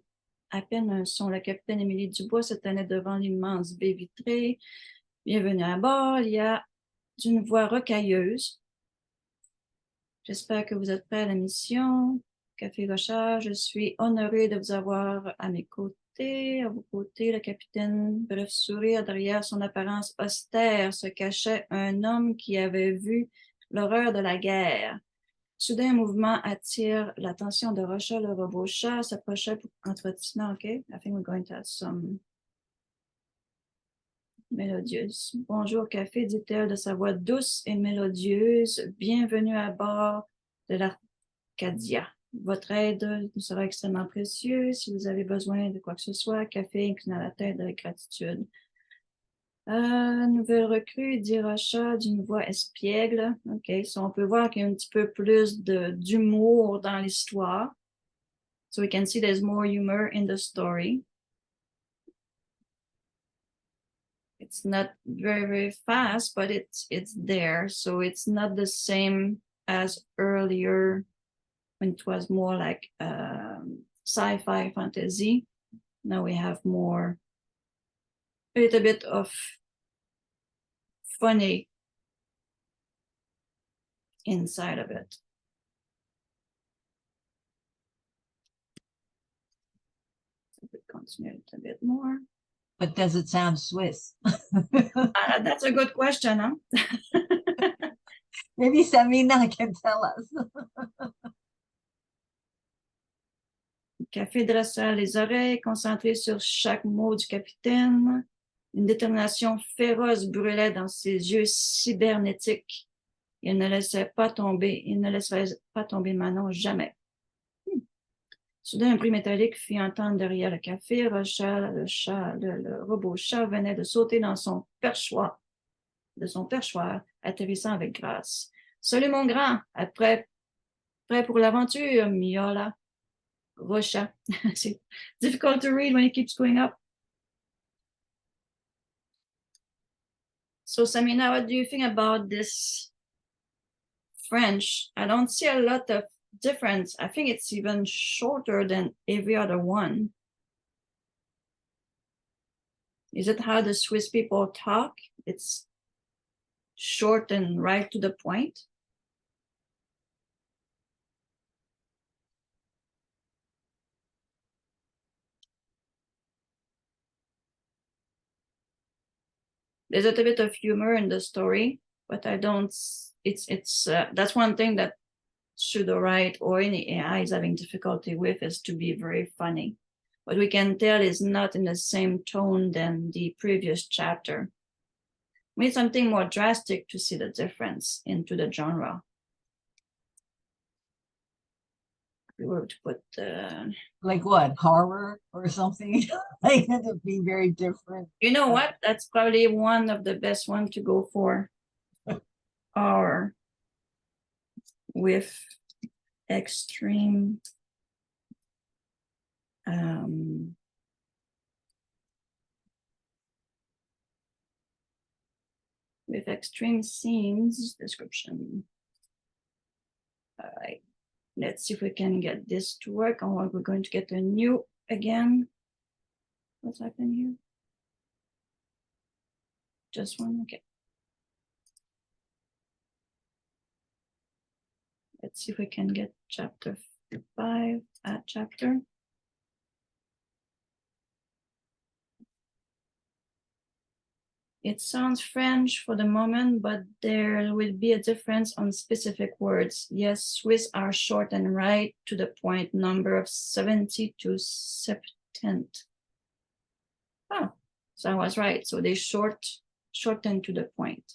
à peine un son. Le capitaine Émilie Dubois se tenait devant l'immense baie vitrée. Bienvenue à bord, il y a d'une voix rocailleuse. J'espère que vous êtes prêts à la mission. Café Rochard, je suis honoré de vous avoir à mes côtés. À vos côtés, le capitaine, bref sourire, derrière son apparence austère se cachait un homme qui avait vu l'horreur de la guerre. Soudain, un mouvement attire l'attention de Rocha, le robot chat s'approchait entretenant. OK, I think we're going to have some mélodieuse. Bonjour, Café, dit-elle de sa voix douce et mélodieuse. Bienvenue à bord de l'Arcadia. Votre aide nous sera extrêmement précieuse. Si vous avez besoin de quoi que ce soit, Café inclina la tête avec gratitude. Nouvelle recrue, dit Rocha d'une voix espiègle. OK, so on peut voir qu'il y a un petit peu plus d'humour dans l'histoire. So we can see there's more humor in the story. It's not very, very fast, but it's there. So it's not the same as earlier when it was more like sci-fi fantasy. Now we have more a little bit of funny inside of it. So we continue it a bit more. But does it sound Swiss? That's a good question, huh? Maybe Samina can tell us. Café dressa les oreilles, concentré sur chaque mot du capitaine. Une détermination féroce brûlait dans ses yeux cybernétiques. Il ne laisserait pas tomber Manon jamais. Soudain, un bruit métallique fit entendre derrière le café. Le robot chat venait de sauter dans son perchoir, atterrissant avec grâce. Salut mon grand, prêt pour l'aventure, miaula. Rocha. C'est difficult to read when it keeps going up. So Samina, what do you think about this French? I don't see a lot of difference. I think it's even shorter than every other one. Is it how the Swiss people talk? It's short and right to the point. There's a little bit of humor in the story, but I don't. It's that's one thing that Sudowrite or any AI is having difficulty with, is to be very funny. What we can tell is not in the same tone than the previous chapter. We need something more drastic to see the difference into the genre. We were to put like what, horror or something? Like that would be very different. You know what? That's probably one of the best ones to go for. Or with extreme scenes description. All right, let's see if we can get this to work. Or we're going to get a new again. What's happening here? Just one, okay. Let's see if we can get chapter 5 at chapter. It sounds French for the moment, but there will be a difference on specific words. Yes, Swiss are short and right to the point, number of 70 to 70. Oh, so I was right. So they shorten to the point.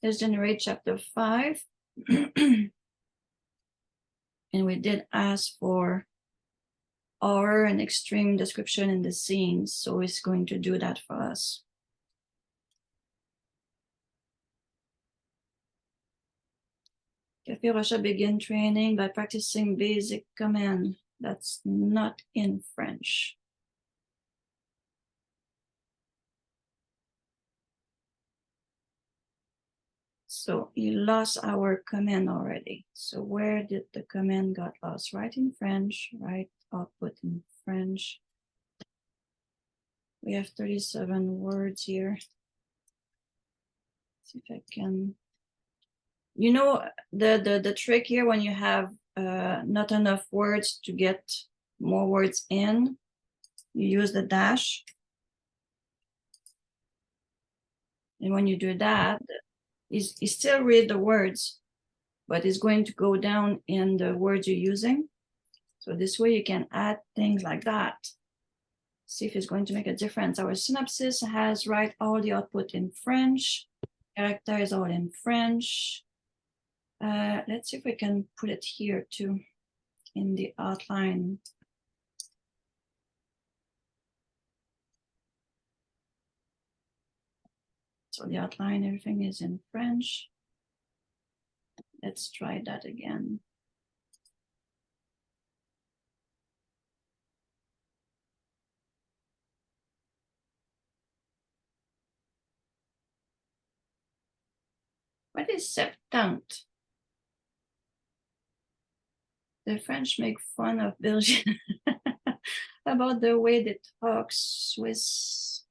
Let's generate chapter 5. And we did ask for horror and extreme description in the scenes, so it's going to do that for us. Café Rocha begin training by practicing basic command. That's not in French. So he lost our command already. So where did the command got lost? Right in French, right output in French. We have 37 words here. Let's see if I can. You know, the trick here when you have not enough words to get more words in, you use the dash. And when you do that, you still read the words, but it's going to go down in the words you're using. So this way you can add things like that. See if it's going to make a difference. Our synopsis has write all the output in French. Character is all in French. Let's see if we can put it here too in the outline. So the outline, everything is in French. Let's try that again. What is septante? The French make fun of Belgium about the way they talk Swiss.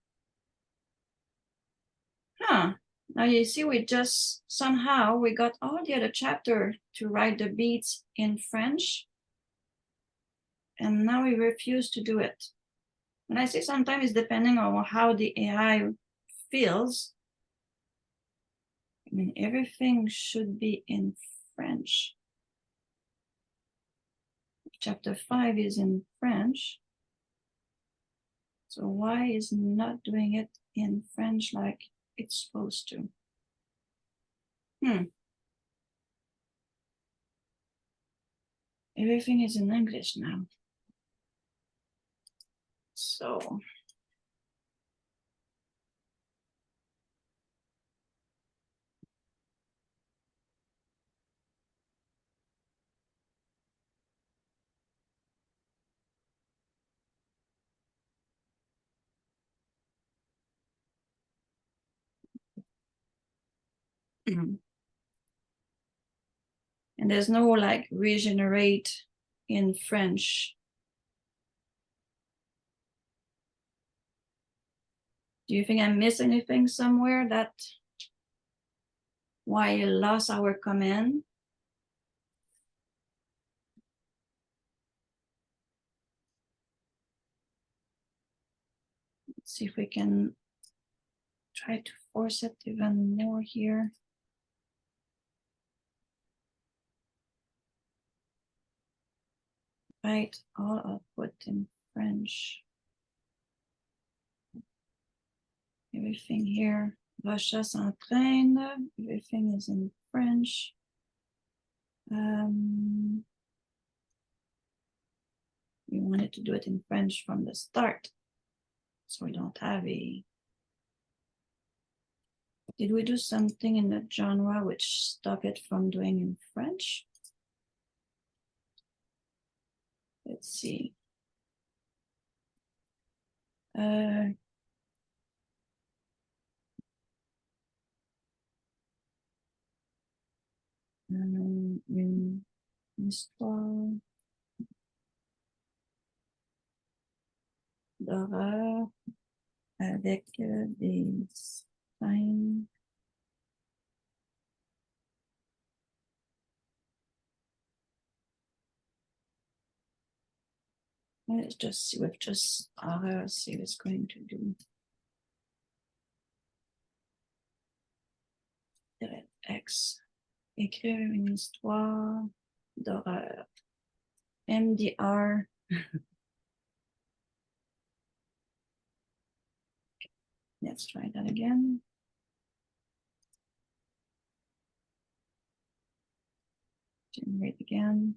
Huh. Now you see, we just somehow we got all the other chapter to write the beats in French. And now we refuse to do it. And I say sometimes it's depending on how the AI feels. I mean, everything should be in French. Chapter 5 is in French. So why is not doing it in French like it's supposed to? Everything is in English now. So and there's no like regenerate in French. Do you think I missed anything somewhere that why you lost our command? Let's see if we can try to force it even more here. Right, all output in French. Everything here. Russia s'entraîne. Everything is in French. We wanted to do it in French from the start. So we don't have a. Did we do something in the genre which stopped it from doing in French? Let's see. Une histoire d'horreur avec des scènes. Let's just see with just horror, see what it's going to do. X. Écrire une histoire d'horreur. MDR. Let's try that again. Generate again.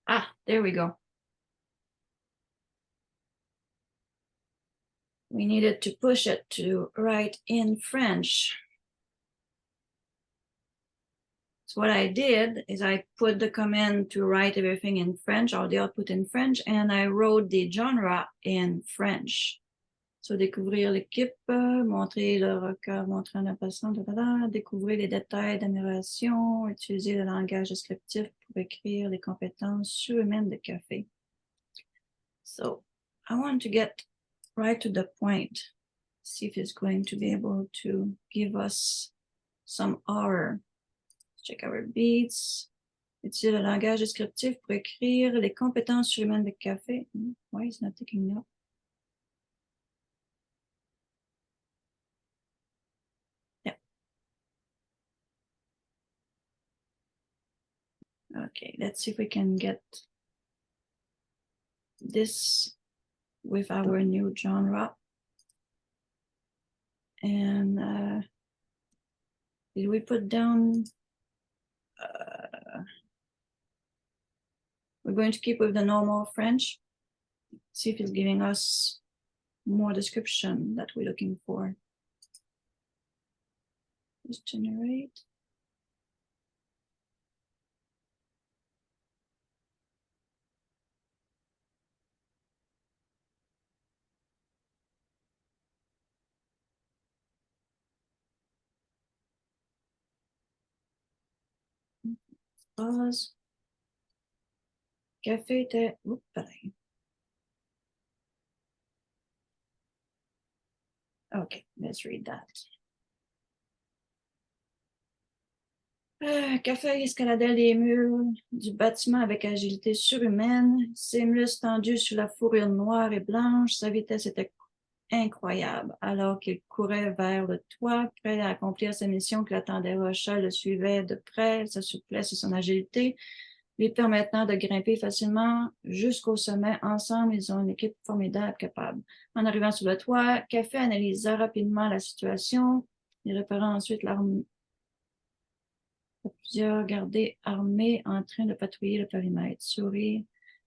Ah, there we go. We needed to push it to write in French. So what I did is I put the command to write everything in French, or the output in French, and I wrote the genre in French. So découvrir l'équipe, montrer le record, montrer un passant, découvrir les détails d'amélioration, utiliser le langage descriptif pour écrire les compétences surhumaines de café. So I want to get right to the point. See if it's going to be able to give us some horror. Check our beats. Utiliser le langage descriptif pour écrire les compétences surhumaines de café. Why is not taking note? Yeah. Okay, let's see if we can get this with our new genre. And did we put down? We're going to keep with the normal French. See if it's giving us more description that we're looking for. Just generate. Pause. Café était. Oups, pareil. Okay, let's read that. Café escaladait les murs du bâtiment avec agilité surhumaine, ses muscles tendus sous la fourrure noire et blanche, sa vitesse était incroyable. Alors qu'il courait vers le toit, prêt à accomplir sa mission qui l'attendait, Rocha le suivait de près, sa souplesse et son agilité lui permettant de grimper facilement jusqu'au sommet. Ensemble, ils ont une équipe formidable capable. En arrivant sur le toit, Café analysa rapidement la situation. Il repéra ensuite l'arme. Plusieurs gardés armés en train de patrouiller le périmètre.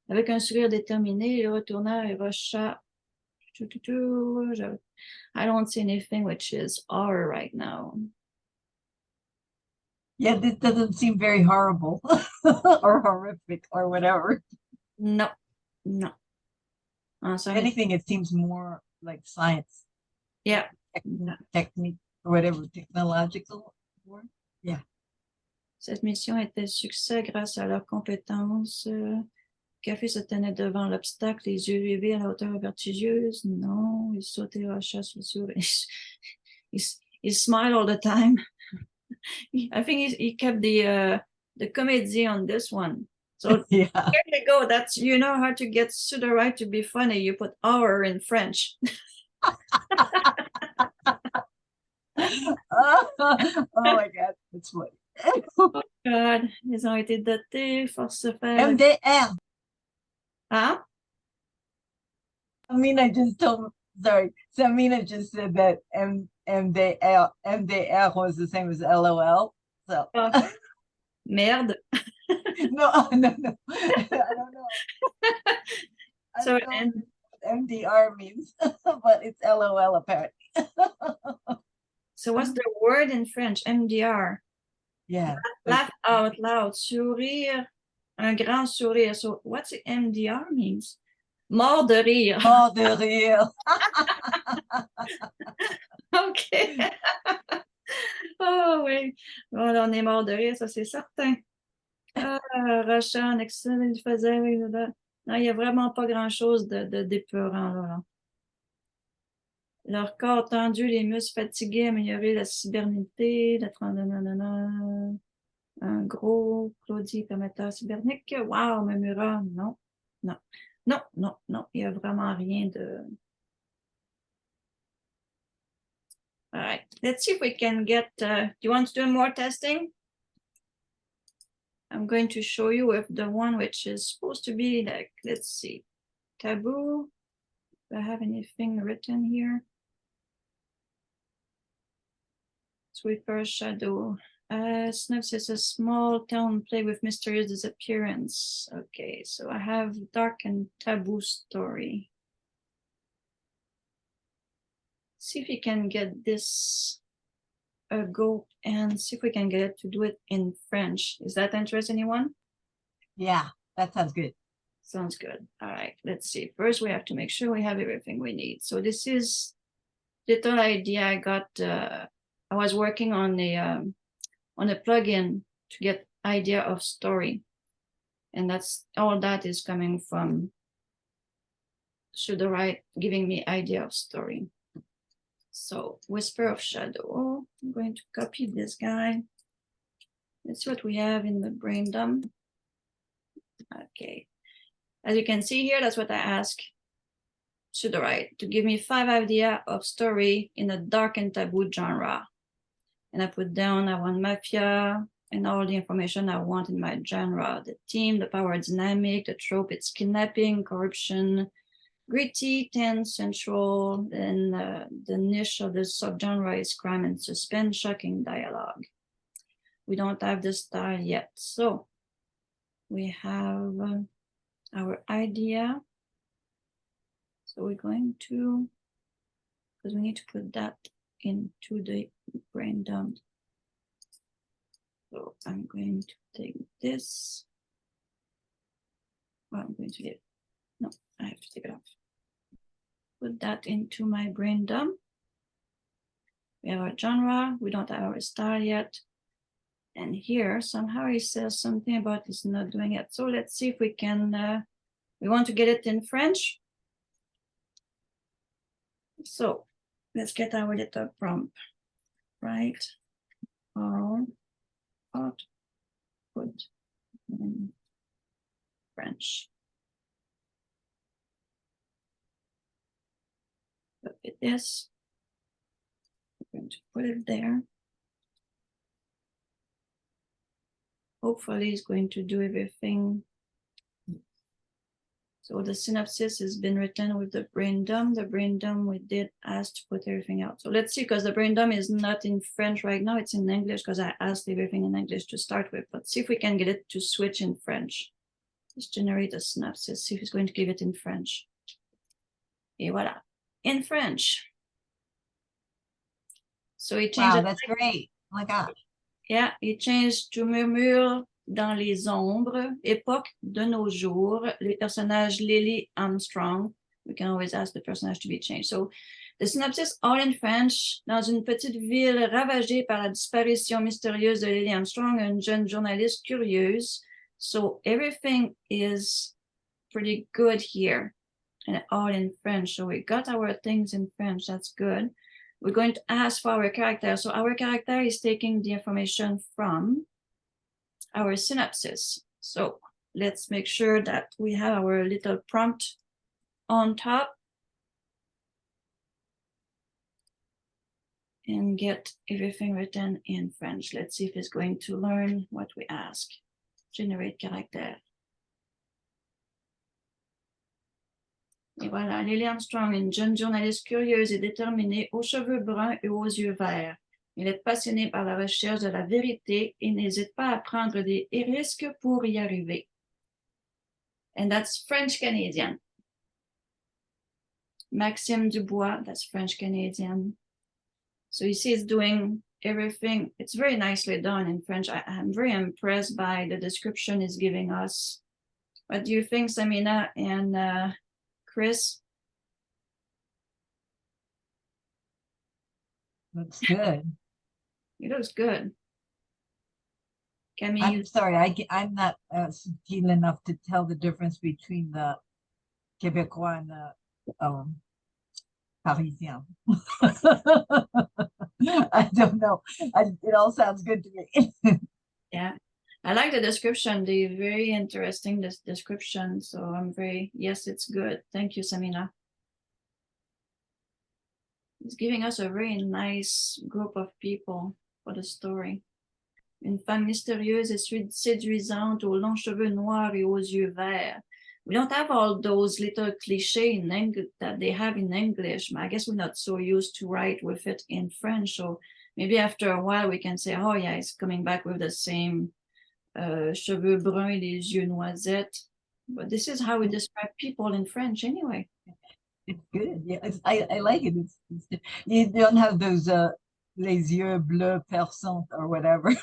Avec un sourire déterminé, il retourna et rusha. I don't see anything which is R right now. Yeah, this doesn't seem very horrible or horrific or whatever. No, no. If anything, it seems more like science. Yeah. Technique or whatever, technological word. Yeah. Cette mission était succès grâce à leurs compétences. Café se tenait devant l'obstacle, les yeux rivés à la hauteur vertigineuse. Non, il sautait à la chasse sur. He smiled all the time. I think he kept the comedy on this one. So yeah. Here you go. That's, you know how to get Sudowrite to be funny. You put our in French. Oh my God, that's funny. Oh God, ils ont été dotés, force se faire. MDR. Hein? Amina just told, sorry, Samina just said that MDR was the same as LOL. So Oh, merde. no, no, no. I don't know. So, I don't know what MDR means, but it's LOL apparently. So what's the word in French? MDR. Yeah. Laugh out loud. Sourire. Un grand sourire. So what's the MDR means? Mort de rire. Mort de rire. OK. Oh oui. Voilà, on est mort de rire, ça c'est certain. Rachat, excellent, il faisait. Non, il n'y a vraiment pas grand-chose de d'épeurant là. Leur corps tendu, les muscles fatigués, améliorer la cybernité, un gros Claudie permetteur cybernique. Wow, murmura, non, non, non, non, non, il n'y a vraiment rien de. All right, let's see if we can get. Do you want to do more testing? I'm going to show you if the one which is supposed to be like, let's see, taboo. Do I have anything written here? Sweeper shadow. Sniffs is a small town play with mysterious disappearance. Okay, so I have dark and taboo story. See if we can get this go and see if we can get it to do it in French. Is that interest anyone? Yeah, that sounds good. Sounds good. All right, let's see. First, we have to make sure we have everything we need. So this is little idea I got. I was working on a plugin to get idea of story, and that's all that is coming from Sudowrite giving me idea of story. So Whisper of Shadow. I'm going to copy this guy. Let's see what we have in the brain dump. Okay. As you can see here, that's what I ask Sudowrite to give me 5 ideas of story in a dark and taboo genre. And I put down, I want mafia and all the information I want in my genre. The theme, the power dynamic, the trope, it's kidnapping, corruption, gritty, tense, sensual. And the niche of the subgenre is crime and suspense, shocking dialogue. We don't have the style yet. So we have our idea. So we're going to, because we need to put that into the brain dump. So I'm going to take this. Well, I'm going to get, no, I have to take it off. Put that into my brain dump. We have our genre. We don't have our style yet. And here, somehow he says something about he's not doing it. So let's see if we can, we want to get it in French. So let's get our little prompt, right? All output in French. Look at this. I'm going to put it there. Hopefully, it's going to do everything. So the synopsis has been written with the brain dump. The brain dump we did ask to put everything out. So let's see, because the brain dump is not in French right now. It's in English because I asked everything in English to start with. Let's see if we can get it to switch in French. Let's generate a synopsis. See if it's going to give it in French. Et voilà, in French. So he changed Wow, it. that's great. Oh my gosh. Yeah, il change to murmure dans les ombres, époque de nos jours, les personnages Lily Armstrong. We can always ask the personage to be changed. So, the synopsis all in French. Dans une petite ville ravagée par la disparition mystérieuse de Lily Armstrong, une jeune journaliste curieuse. So, everything is pretty good here. And all in French. So, we got our things in French. That's good. We're going to ask for our character. So our character is taking the information from our synopsis. So let's make sure that we have our little prompt on top and get everything written in French. Let's see if it's going to learn what we ask. Generate character. Et voilà, Lily Armstrong, une jeune journaliste curieuse et déterminée, aux cheveux bruns et aux yeux verts. Elle est passionnée par la recherche de la vérité et n'hésite pas à prendre des risques pour y arriver. And that's French-Canadian. Maxime Dubois, that's French-Canadian. So you see it's doing everything. It's very nicely done in French. I'm very impressed by the description it's giving us. What do you think, Samina and Chris? Looks good. It looks good. Camille, I'm sorry, I'm not skilled enough to tell the difference between the Québécois and the Parisien. I don't know. It all sounds good to me. yeah, I like the description. The very interesting this description. So I'm very, yes, it's good. Thank you, Samina. It's giving us a very nice group of people for the story. Une femme mystérieuse et séduisante aux longs cheveux noirs et aux yeux verts. We don't have all those little cliches in English that they have in English. I guess we're not so used to write with it in French. So maybe after a while we can say, oh yeah, it's coming back with the same cheveux bruns et les yeux noisettes. But this is how we describe people in French anyway. It's good. Yeah, I like it. It's, you don't have those les yeux bleus perçants or whatever.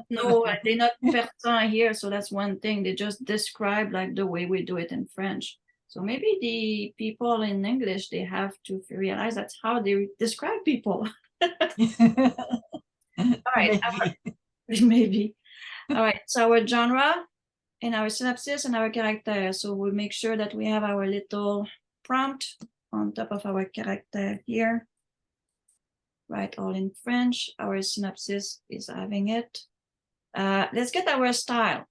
No, they're not perçants here, so that's one thing. They just describe like the way we do it in French. So maybe the people in English, they have to realize that's how they describe people. All right, maybe. All right, so our genre and our synopsis and our character. So we'll make sure that we have our little prompt on top of our character here. Right, all in French. Our synopsis is having it. Let's get our style.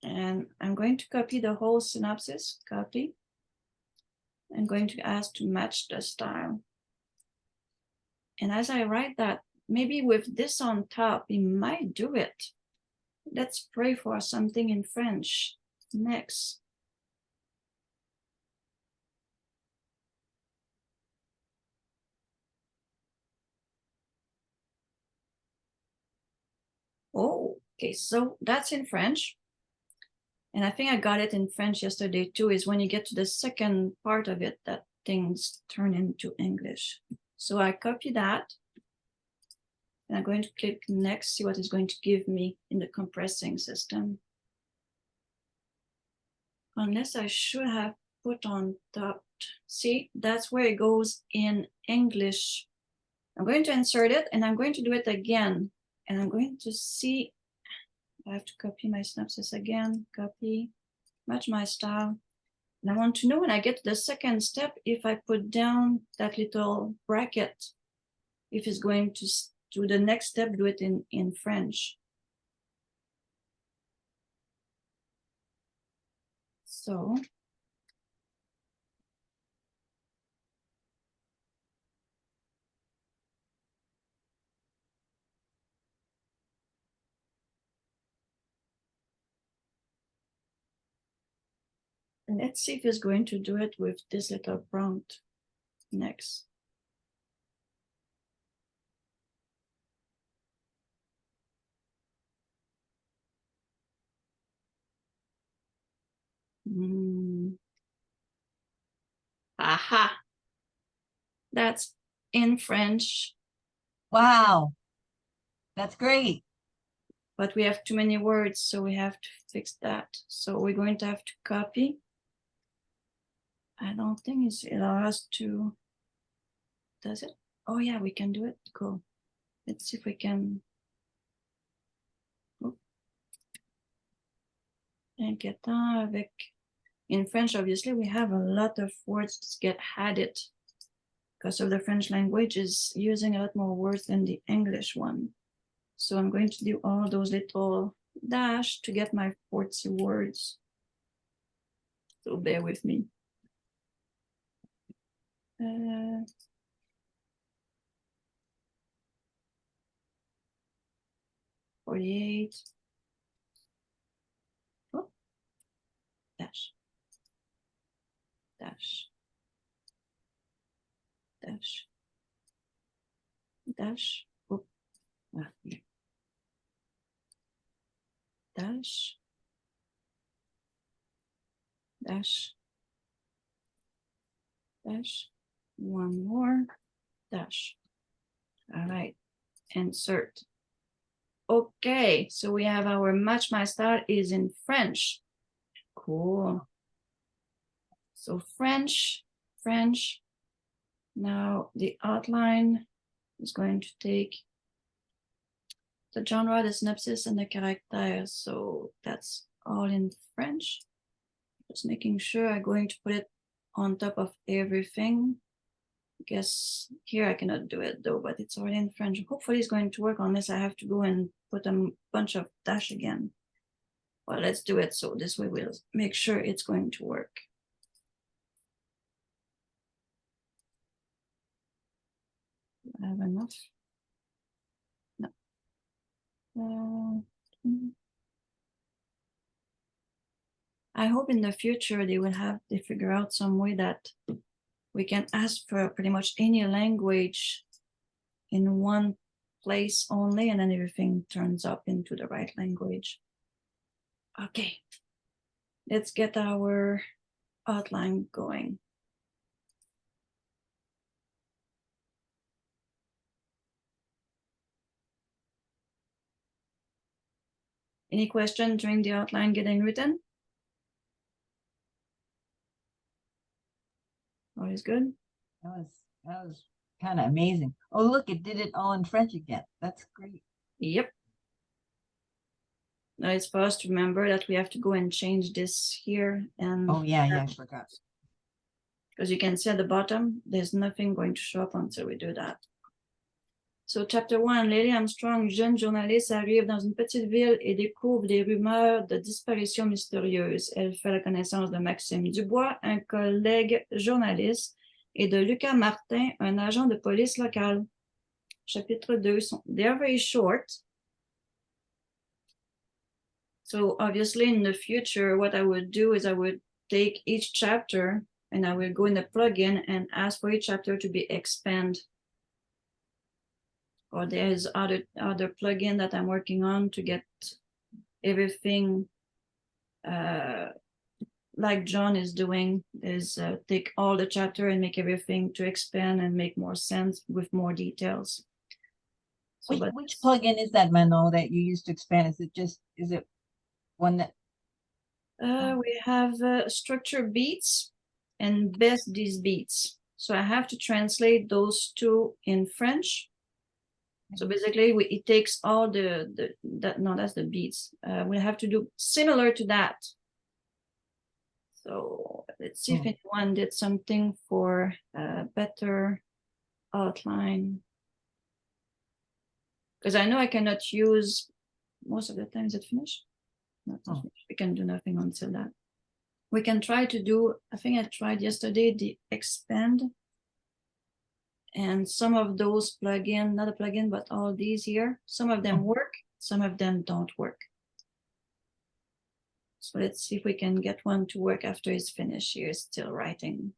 And I'm going to copy the whole synopsis. Copy. I'm going to ask to match the style. And as I write that, maybe with this on top, we might do it. Let's pray for something in French. Next. Oh, okay, so that's in French. And I think I got it in French yesterday too, is when you get to the second part of it that things turn into English. So I copy that. And I'm going to click next, see what it's going to give me in the compressing system. Unless I should have put on top. See, that's where it goes in English. I'm going to insert it and I'm going to do it again And I'm going to see, I have to copy my synopsis again, copy, match my style. And I want to know when I get to the second step, if I put down that little bracket, if it's going to do the next step, do it in French. So let's see if it's going to do it with this little prompt next. Aha, that's in French, Wow. That's great. but we have too many words, so we have to fix that. So we're going to have to copy. I don't think it allows us to, does it? Oh yeah, we can do it, cool. Let's see if we can. Inquiétant avec, in French, obviously, we have a lot of words that get added because of the French language is using a lot more words than the English one. So I'm going to do all those little dash to get my 40 words. So bear with me. 48. Oh. Dash. Dash. Dash. Dash. Oh. Ah, yeah. Dash. Dash. Dash. One more. Dash. All right. Insert. Okay, so we have our match my style is in French. Cool. So French. Now the outline is going to take the genre, the synopsis, and the characters. So that's all in French. Just making sure I'm going to put it on top of everything. I guess here I cannot do it though, but it's already in French. Hopefully it's going to work unless I have to go and put a bunch of dash again. Well, let's do it. So this way we'll make sure it's going to work. I have enough. No. I hope in the future they figure out some way that we can ask for pretty much any language in one place only, and then everything turns up into the right language. Okay, let's get our outline going. Any question during the outline getting written? All is good? That was kind of amazing. Oh, look, it did it all in French again. That's great. Yep. Now it's for us to remember that we have to go and change this here. And oh, yeah, I forgot. Because you can see at the bottom, there's nothing going to show up until we do that. So, chapter 1, Lily Armstrong, jeune journaliste, arrive dans une petite ville et découvre des rumeurs de disparition mystérieuse. Elle fait la connaissance de Maxime Dubois, un collègue journaliste, et de Lucas Martin, un agent de police local. Chapitre 2, they are very short. So, obviously, in the future, what I would do is I would take each chapter and I will go in the plugin and ask for each chapter to be expanded. Or there's other plugin that I'm working on to get everything like John is doing, is take all the chapter and make everything to expand and make more sense with more details. So, which plugin is that, Manon, that you use to expand? Is it one that? We have structure beats and best these beats. So I have to translate those two in French. So basically, it takes all no, that's the beats. We have to do similar to that. So let's see if anyone did something for a better outline. Because I know I cannot use most of the time. Is it finished? Not finished. We can do nothing until that. We can try to do, I think I tried yesterday, the expand. And some of those plugin, not a plugin, but all these here, some of them work, some of them don't work. So let's see if we can get one to work after it's finished. Here, still writing.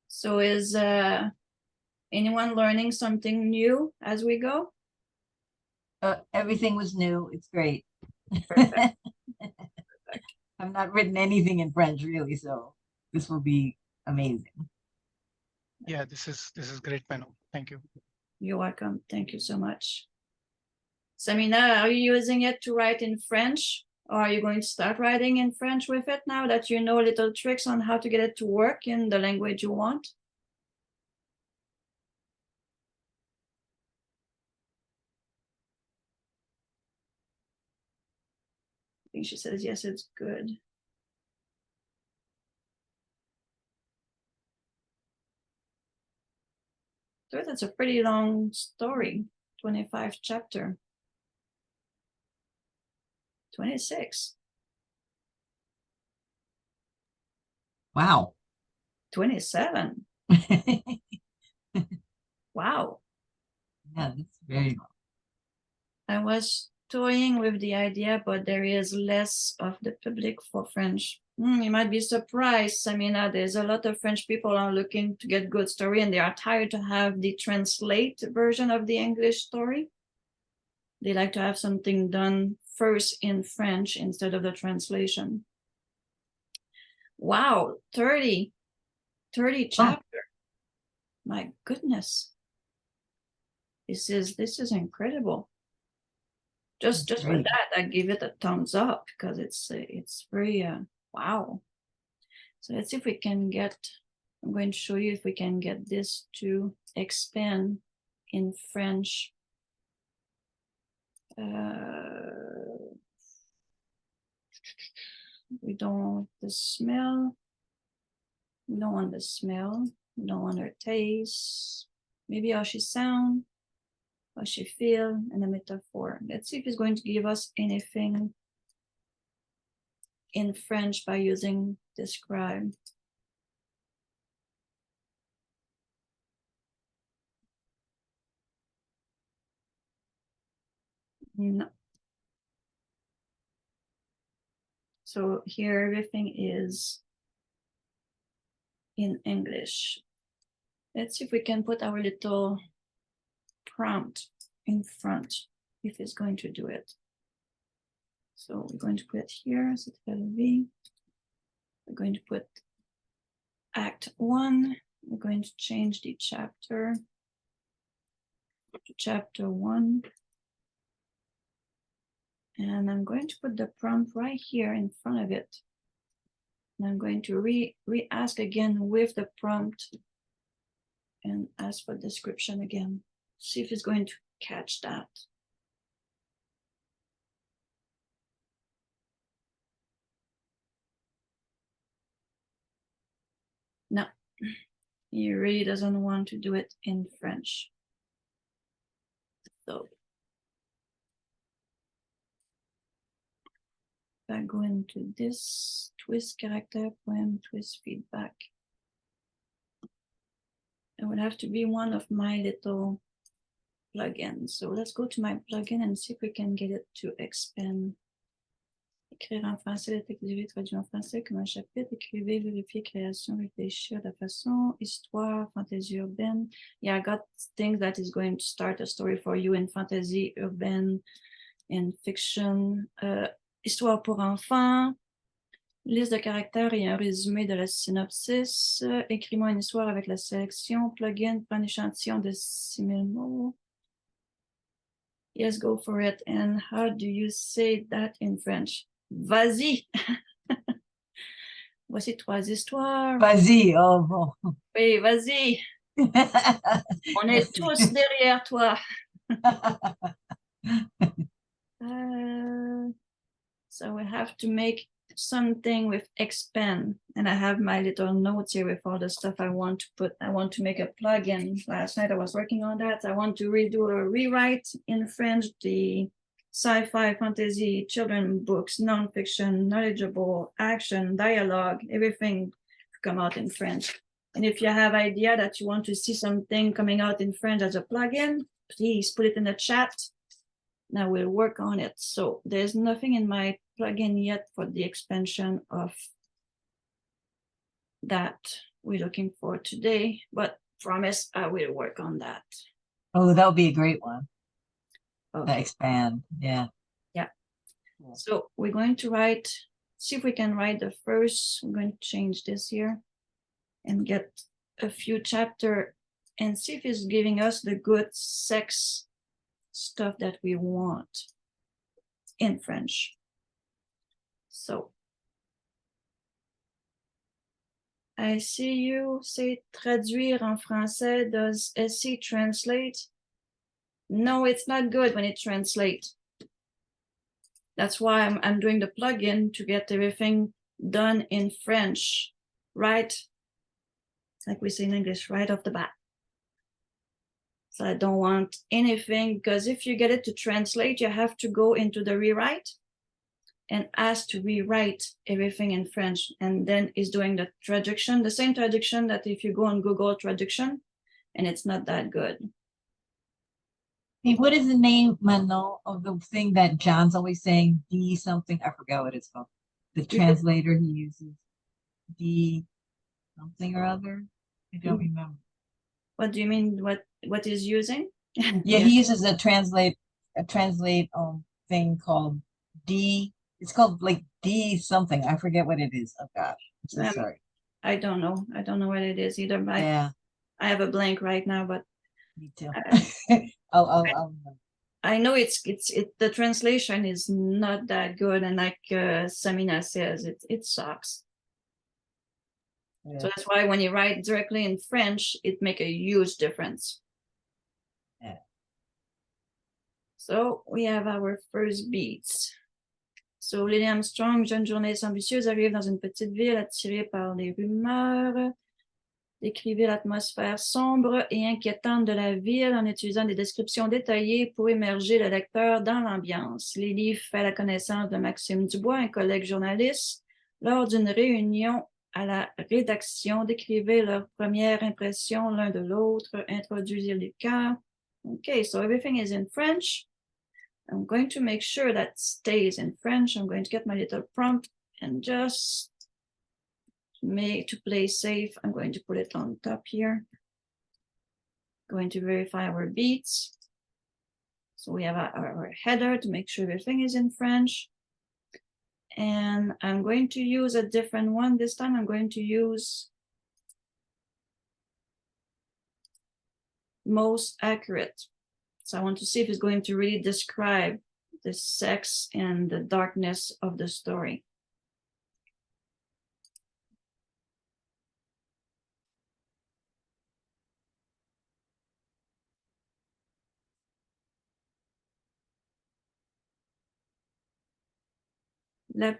So is anyone learning something new as we go? Everything was new. It's great. Perfect. I've not written anything in French really, so this will be amazing. Yeah, this is great, Manon. Thank you. You're welcome. Thank you so much. Samina, are you using it to write in French? Or are you going to start writing in French with it now that you know little tricks on how to get it to work in the language you want? I think she says, yes, it's good. So that's a pretty long story, 25 chapter. 26. Wow. 27. Wow. Yeah, that's very long. I was toying with the idea, but there is less of the public for French. You might be surprised, Samina. There's a lot of French people are looking to get good story, and they are tired to have the translate version of the English story. They like to have something done first in French instead of the translation. Wow, 30 chapter. My goodness. This is incredible. Just for that, I give it a thumbs up because it's very wow. So let's see if we can get, I'm going to show you if we can get this to expand in French. We don't want the smell. We don't want the smell. We don't want her taste. Maybe how she sound, how she feel, and a metaphor. Let's see if it's going to give us anything in French by using describe. No. So here everything is in English. Let's see if we can put our little prompt in front, if it's going to do it. So we're going to put here, we're going to put Act 1. We're going to change the chapter to Chapter 1. And I'm going to put the prompt right here in front of it. And I'm going to re-ask again with the prompt and ask for description again. See if it's going to catch that. No, he really doesn't want to do it in French. So if I go into this twist character poem, twist feedback, it would have to be one of my little plugins. So let's go to my plugin and see if we can get it to expand. Écrire en français, le texte du traduit en français comme un chapitre, écrivez, vérifiez, création, réfléchir de façon, histoire, fantaisie urbaine. Yeah, I got things that is going to start a story for you in fantasy, urbaine, in fiction, histoire pour enfants, liste de caractères et un résumé de la synopsis, écris-moi une histoire avec la sélection, plugin, prends un échantillon de 6000 mots. Yes, go for it. And how do you say that in French? Vas-y. Voici 3 histoires. Vas-y, oh bon. Oui, vas-y. On est tous derrière toi. So we have to make something with expand, and I have my little notes here with all the stuff I want to put. I want to make a plugin. Last night I was working on that. I want to redo a rewrite in French, the sci-fi, fantasy, children books, nonfiction, knowledgeable, action, dialogue, everything come out in French. And if you have idea that you want to see something coming out in French as a plugin, please put it in the chat. Now we'll work on it. So there's nothing in my plugin yet for the expansion of that we're looking for today, but promise I will work on that. Oh, that would be a great one. Okay. Expand. Yeah. Yeah. So we're going to write, see if we can write the first. I'm going to change this here and get a few chapter and see if it's giving us the good sex stuff that we want in French. So I see you say traduire en français. Does SC translate? No, it's not good when it translates. That's why I'm doing the plugin to get everything done in French, right? Like we say in English, right off the bat. So I don't want anything, because if you get it to translate, you have to go into the rewrite and ask to rewrite everything in French. And then it's doing the traduction, the same traduction that if you go on Google traduction, and it's not that good. Hey, what is the name, Manon, of the thing that John's always saying? D something. I forgot what it's called. The translator he uses. D something or other. I don't remember. What do you mean? What is using? Yeah, he uses a translate thing called D. It's called like D something. I forget what it is. Oh gosh, I'm so sorry. I don't know. I don't know what it is either. But yeah, I have a blank right now. But me too. I know the translation is not that good, and like Samina says, it sucks. Yeah. So that's why when you write directly in French, it makes a huge difference. Yeah. So we have our first beats. So Lily Armstrong, jeune journaliste ambitieuse, arrive dans une petite ville attirée par les rumeurs. Décrivez l'atmosphère sombre et inquiétante de la ville en utilisant des descriptions détaillées pour immerger le lecteur dans l'ambiance. Lily fait la connaissance de Maxime Dubois, un collègue journaliste. Lors d'une réunion à la rédaction, décrivez leur première impression l'un de l'autre, introduisez le cas. Okay, so everything is in French. I'm going to make sure that stays in French. I'm going to get my little prompt and just to play safe, I'm going to put it on top here. Going to verify our beats. So we have our header to make sure everything is in French. And I'm going to use a different one. This time I'm going to use most accurate. So I want to see if it's going to really describe the sex and the darkness of the story. La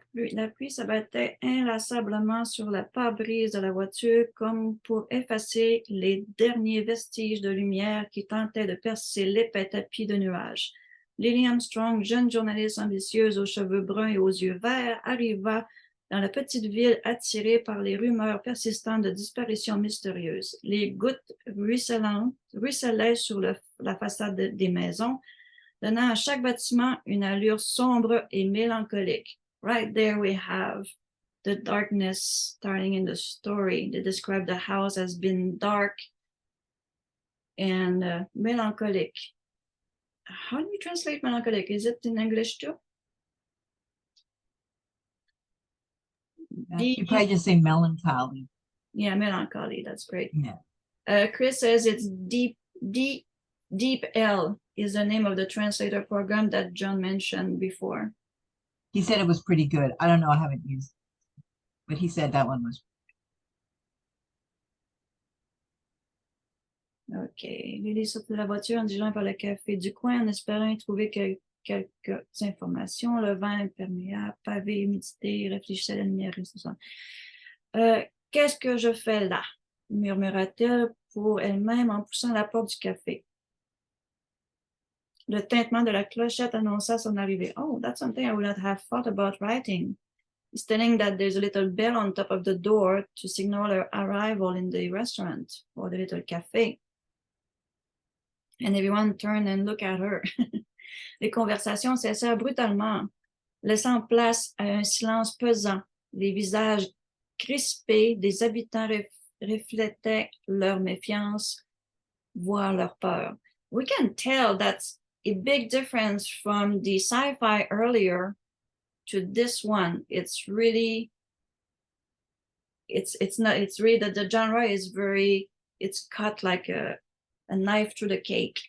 pluie s'abattait inlassablement sur la pare-brise de la voiture comme pour effacer les derniers vestiges de lumière qui tentaient de percer l'épais tapis de nuages. Lily Armstrong, jeune journaliste ambitieuse aux cheveux bruns et aux yeux verts, arriva dans la petite ville attirée par les rumeurs persistantes de disparitions mystérieuses. Les gouttes ruisselaient sur la façade des maisons, donnant à chaque bâtiment une allure sombre et mélancolique. Right there we have the darkness starting in the story. They describe the house as being dark and melancholic. How do you translate melancholic? Is it in English too? You probably just say melancholy. Yeah, melancholy. That's great. Yeah. Chris says it's Deep L is the name of the translator program that John mentioned before. He said it was pretty good. I don't know. I haven't used it, but he said that one was. OK. Lily sort de la voiture en dirigeant vers le café du coin en espérant y trouver quelques informations. Le vent imperméable, pavé, humidité, réfléchissait à la lumière. Qu'est-ce que je fais là? Murmura-t-elle pour elle-même en poussant la porte du café. Le tintement de la clochette annonça son arrivée. Oh, that's something I would not have thought about writing. It's telling that there's a little bell on top of the door to signal her arrival in the restaurant or the little café. And everyone turned and looked at her. Les conversations cessèrent brutalement, laissant place à un silence pesant. Les visages crispés des habitants reflétaient leur méfiance, voire leur peur. We can tell that's a big difference from the sci-fi earlier to this one. It's really that the genre is very, it's cut like a knife through the cake.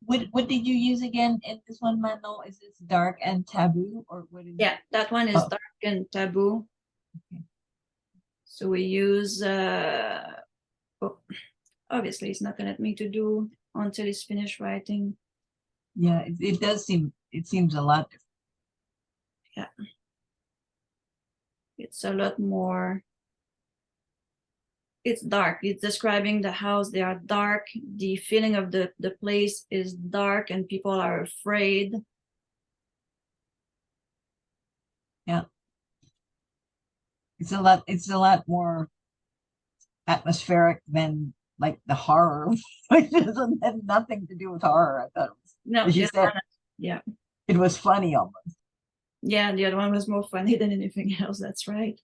What did you use again in this one, Manon? Is this dark and taboo, or what is Yeah, that one is dark and taboo. Okay. So we use obviously he's not gonna let me to do until he's finished writing. Yeah, it does seem, it seems a lot different. Yeah. It's a lot more, it's dark. It's describing the house. They are dark. The feeling of the place is dark and people are afraid. Yeah. It's a lot more atmospheric than like the horror, which had nothing to do with horror. I thought it was, No, as you said, yeah. it was funny almost. Yeah, the other one was more funny than anything else. That's right.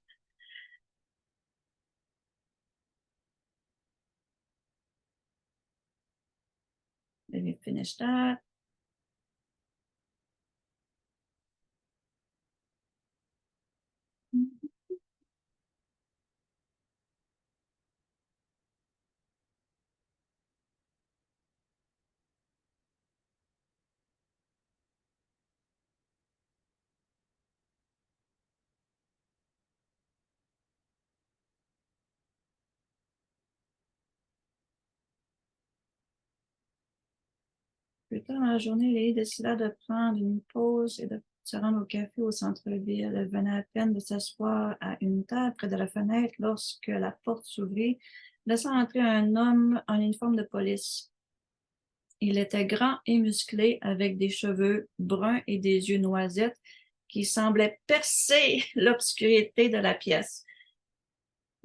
Let me finish that. Plus tard dans la journée, Lily décida de prendre une pause et de se rendre au café au centre-ville. Elle venait à peine de s'asseoir à une table près de la fenêtre lorsque la porte s'ouvrit, laissant entrer un homme en uniforme de police. Il était grand et musclé, avec des cheveux bruns et des yeux noisettes qui semblaient percer l'obscurité de la pièce.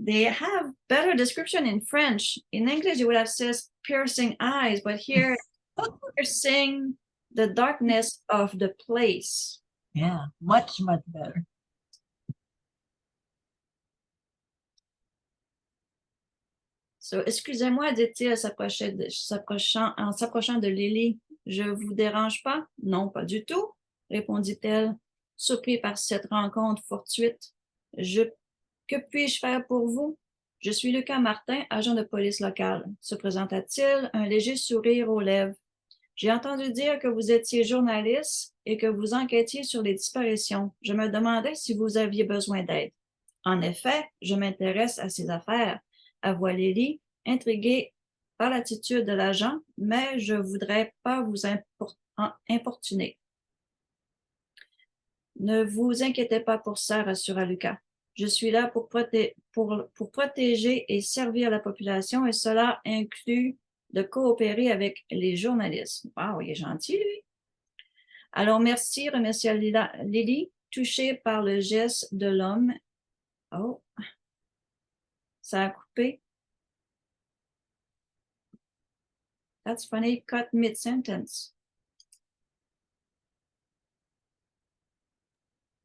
They have better description in French. In English, you would have said piercing eyes, but here piercing the darkness of the place. Yeah, much better. So, excusez-moi, dit-il en s'approchant de Lily. Je vous dérange pas? Non, pas du tout, répondit-elle, surpris par cette rencontre fortuite. Que puis-je faire pour vous? Je suis Lucas Martin, agent de police locale, se présenta-t-il, un léger sourire aux lèvres. J'ai entendu dire que vous étiez journaliste et que vous enquêtiez sur les disparitions. Je me demandais si vous aviez besoin d'aide. En effet, je m'intéresse à ces affaires, avoua Lily, intriguée par l'attitude de l'agent, mais je ne voudrais pas vous importuner. Ne vous inquiétez pas pour ça, rassura Lucas. Je suis là pour protéger et servir la population, et cela inclut de coopérer avec les journalistes. Wow, il est gentil, lui. Alors, merci, remercia Lily, touchée par le geste de l'homme. Oh, ça a coupé. That's funny, cut mid-sentence.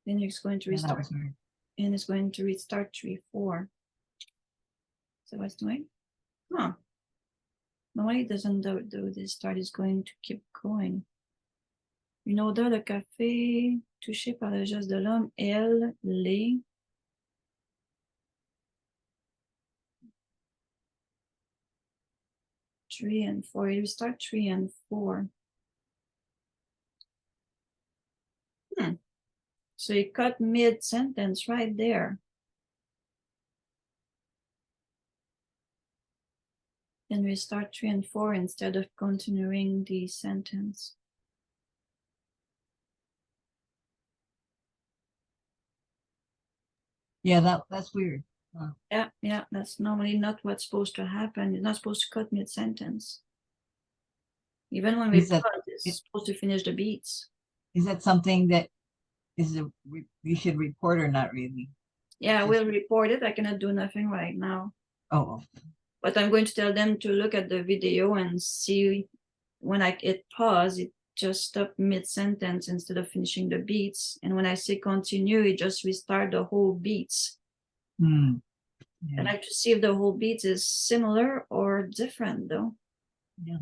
Then it's going to restart. And it's going to restart 3-4. So what's doing? Huh. Normally it doesn't do this start, is going to keep going. Une odeur de café touchée par le geste de l'homme, elle, les. Three and four. You start 3 and 4. So you cut mid-sentence right there. Then we start 3 and 4 instead of continuing the sentence. Yeah, that's weird. Yeah, that's normally not what's supposed to happen. You're not supposed to cut mid-sentence. Even when we Is that- pause, it's supposed to finish the beats. Is that something that you should report or not really? Yeah, I Just- will report it. I cannot do nothing right now. Oh, But I'm going to tell them to look at the video and see when I hit pause, it just stopped mid-sentence instead of finishing the beats. And when I say continue, it just restart the whole beats. yeah. I like to see if the whole beats is similar or different though. Yeah.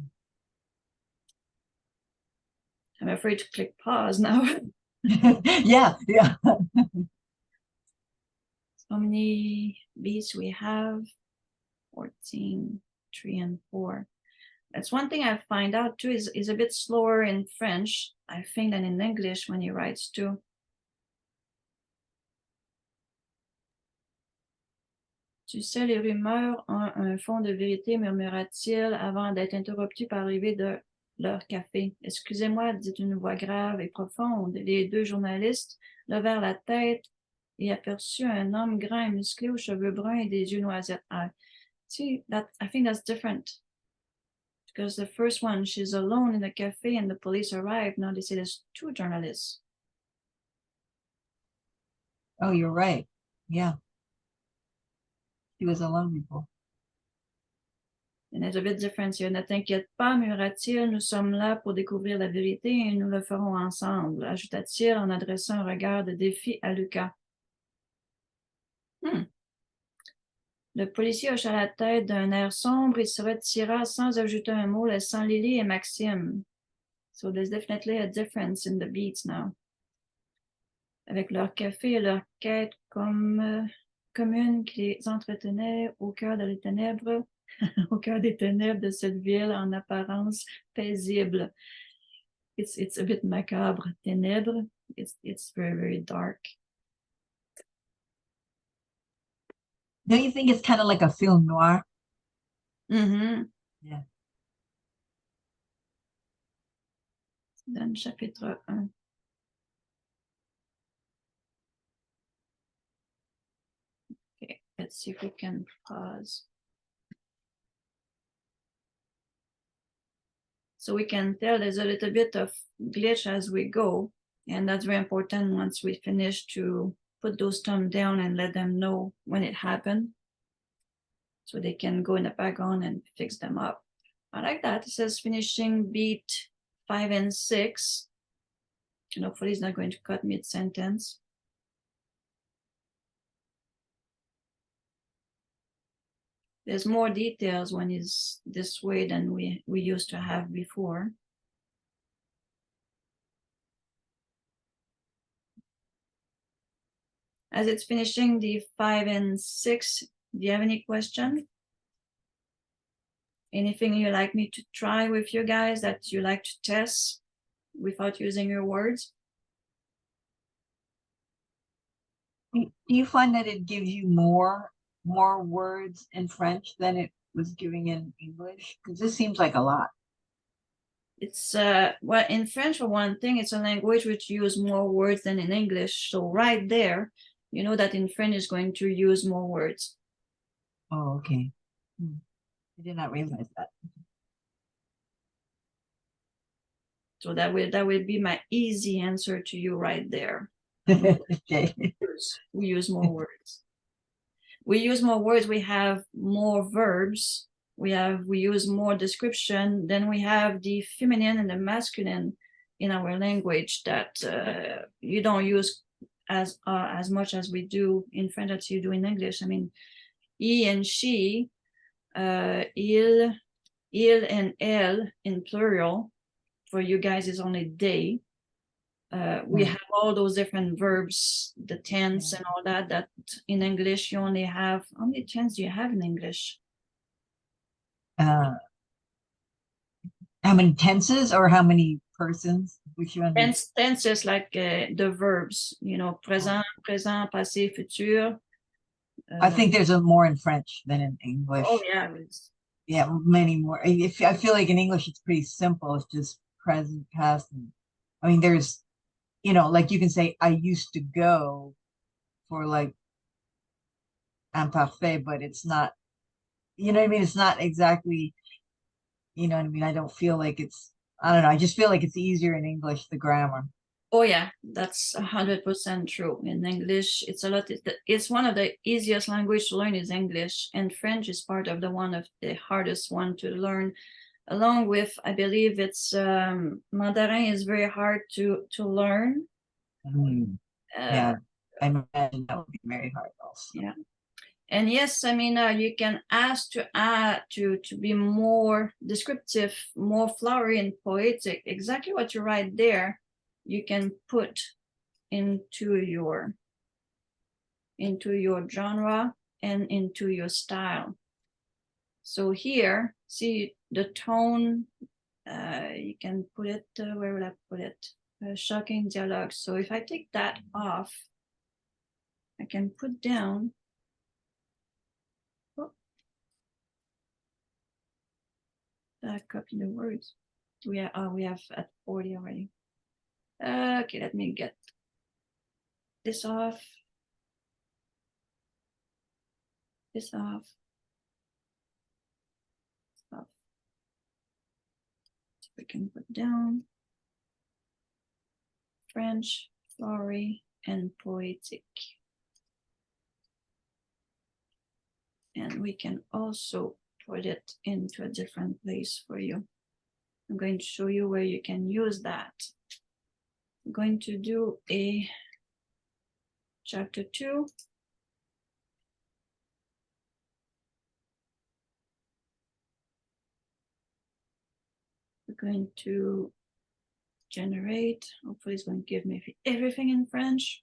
I'm afraid to click pause now. Yeah. How many beats we have? 14, 3 and 4. That's one thing I find out too is a bit slower in French, I think, than in English when he writes too. Tu sais, les rumeurs ont un fond de vérité, murmura-t-il avant d'être interrompu par l'arrivée de leur café. Excusez-moi, dit une voix grave et profonde. Les deux journalistes levèrent la tête et aperçurent un homme grand et musclé aux cheveux bruns et des yeux noisettes. See, I think that's different. Because the first one, she's alone in the cafe and the police arrive. Now they say there's 2 journalists. Oh, you're right. Yeah. She was alone before. And there's a bit difference here. Ne t'inquiète pas, murmura-t-il, nous sommes là pour découvrir la vérité et nous le ferons ensemble, ajouta-t-il en adressant un regard de défi à Lucas. Le policier hocha la tête d'un air sombre et se retira sans ajouter un mot, laissant Lily et Maxime. So there's definitely a difference in the beats now. Avec leur café et leur quête commune qui les entretenait au cœur des ténèbres, au cœur des ténèbres de cette ville en apparence paisible. It's a bit macabre. Ténèbres, it's very, very dark. Don't you think it's kind of like a film noir? Mm-hmm. Yeah. Then chapitre 1. Okay, let's see if we can pause. So we can tell there's a little bit of glitch as we go. And that's very important once we finish to put those thumbs down and let them know when it happened. So they can go in the background and fix them up. I like that. It says finishing beat 5 and 6. And hopefully it's not going to cut mid-sentence. There's more details when it's this way than we used to have before. As it's finishing the 5 and 6, do you have any question? Anything you like me to try with you guys that you like to test without using your words? Do you find that it gives you more words in French than it was giving in English? Because this seems like a lot. It's well, in French, for one thing, it's a language which uses more words than in English. So right there, you know that in French is going to use more words. Oh, okay. I did not realize that. So that will be my easy answer to you right there. Okay. We use more words. We use more words. We have more verbs. We use more description. Then we have the feminine and the masculine in our language that you don't use as much as we do in French as you do in English. I mean, he and she, il and elle in plural. For you guys is only they. We have all those different verbs, the tense and all that in English you only have. How many tense do you have in English? How many tenses or how many persons? Which one? Tenses like the verbs, you know, présent, passé, futur. I think there's a more in French than in English. Oh yeah, yeah, many more. I feel like in English it's pretty simple. It's just present, past, and I mean there's, like you can say I used to go for like imparfait, but it's not, you know what I mean? It's not exactly, you know what I mean? I don't feel like I don't know. I just feel like it's easier in English, the grammar. Oh yeah, that's 100% true. In English, it's a lot. It's one of the easiest language to learn is English, and French is part of one of the hardest one to learn. Along with, I believe it's Mandarin is very hard to learn. Mm, yeah, I imagine that would be very hard also. Yeah. And yes, I mean, you can ask to add to be more descriptive, more flowery and poetic. Exactly what you write there, you can put into your genre and into your style. So here, see the tone. You can put it. Where would I put it? Shocking dialogue. So if I take that off, I can put down. Copy the words. We have at 40 already. Okay, let me get this off. This off. Off. So we can put down French, flowery, and poetic. And we can also put it into a different place for you. I'm going to show you where you can use that. I'm going to do a chapter 2. We're going to generate. Hopefully it's going to give me everything in French.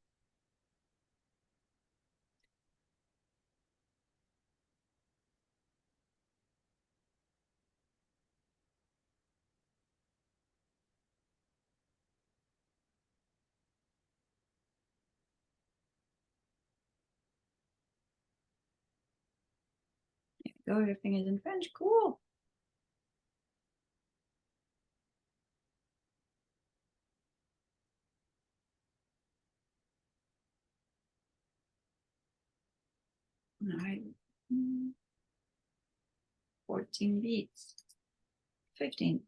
There we go, everything is in French, cool. All right, 14 beats, 15,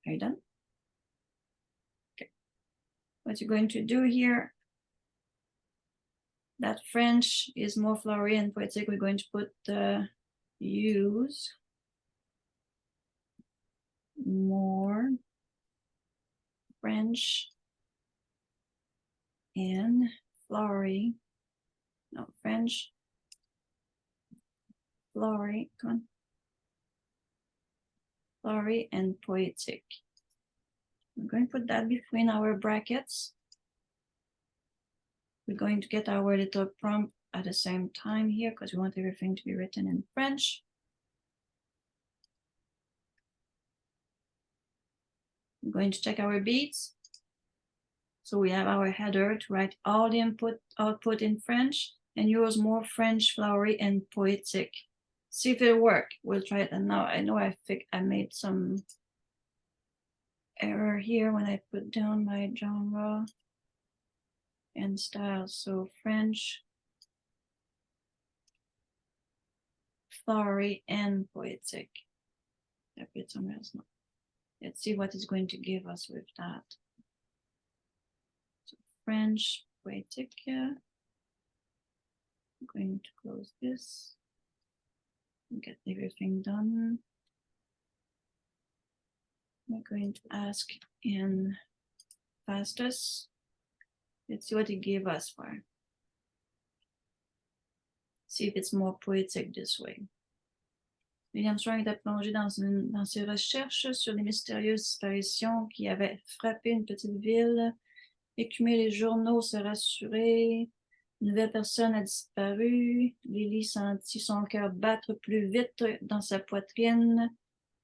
are you done? Okay, what you're going to do here, that French is more flowery and poetic. We're going to put the use more French and flowery, no, French, flowery, come on, flowery and poetic. I'm going to put that between our brackets. We're going to get our little prompt at the same time here because we want everything to be written in French. I'm going to check our beats. So we have our header to write all the output in French and use more French, flowery, and poetic. See if it'll work. We'll try it. And now I know I think I made some error here when I put down my genre and style. So French, flowery, and poetic. I put somewhere else now. Let's see what it's going to give us with that. So French, poetic. I'm going to close this and get everything done. We're going to ask in fastest. Let's see what it gave us for. See if it's more poetic this way. William Strong était plongé dans ses recherches sur les mystérieuses disparitions qui avaient frappé une petite ville. Écumer les journaux, se rassurer. Une nouvelle personne a disparu. Lily sentit son cœur battre plus vite dans sa poitrine.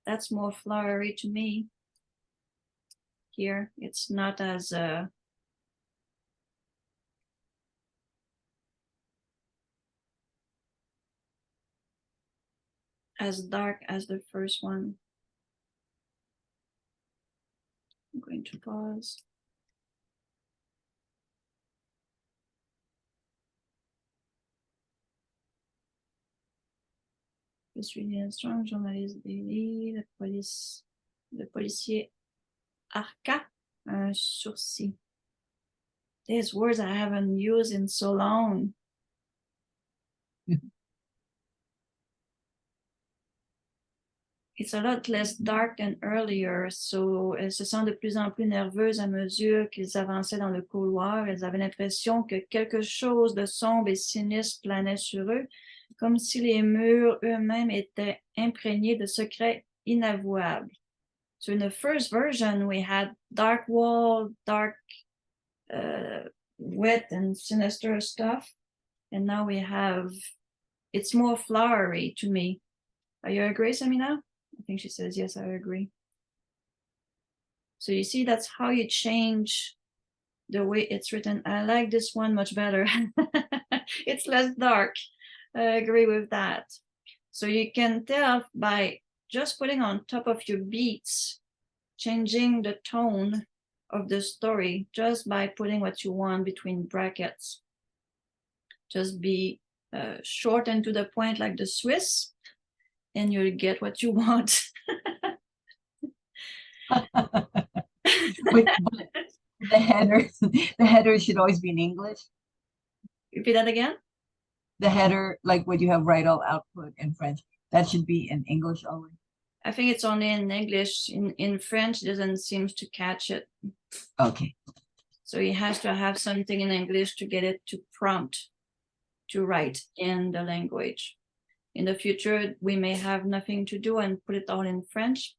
That's more flowery to me. Here, it's not as as dark as the first one. I'm going to pause. Je suis Lynn Strong, journaliste daily, le policier Arca, un sourcil. These words I haven't used in so long. It's a lot less dark than earlier, so elles se sentent de plus en plus nerveuses à mesure qu'ils avançaient dans le couloir. Elles avaient l'impression que quelque chose de sombre et sinistre planait sur eux, comme si les murs eux-mêmes étaient imprégnés de secrets inavouables. So in the first version, we had dark wall, dark, wet and sinister stuff. And now we have, it's more flowery to me. Are you agree, Samina? I think she says, yes, I agree. So you see, that's how you change the way it's written. I like this one much better. It's less dark. I agree with that. So you can tell by just putting on top of your beats, changing the tone of the story just by putting what you want between brackets. Just be short and to the point like the Swiss, and you'll get what you want. But the header should always be in English. Repeat that again. The header, like what you have write all output in French, that should be in English always. I think it's only in English. In French, it doesn't seem to catch it. Okay. So he has to have something in English to get it to prompt to write in the language. In the future, we may have nothing to do and put it all in French.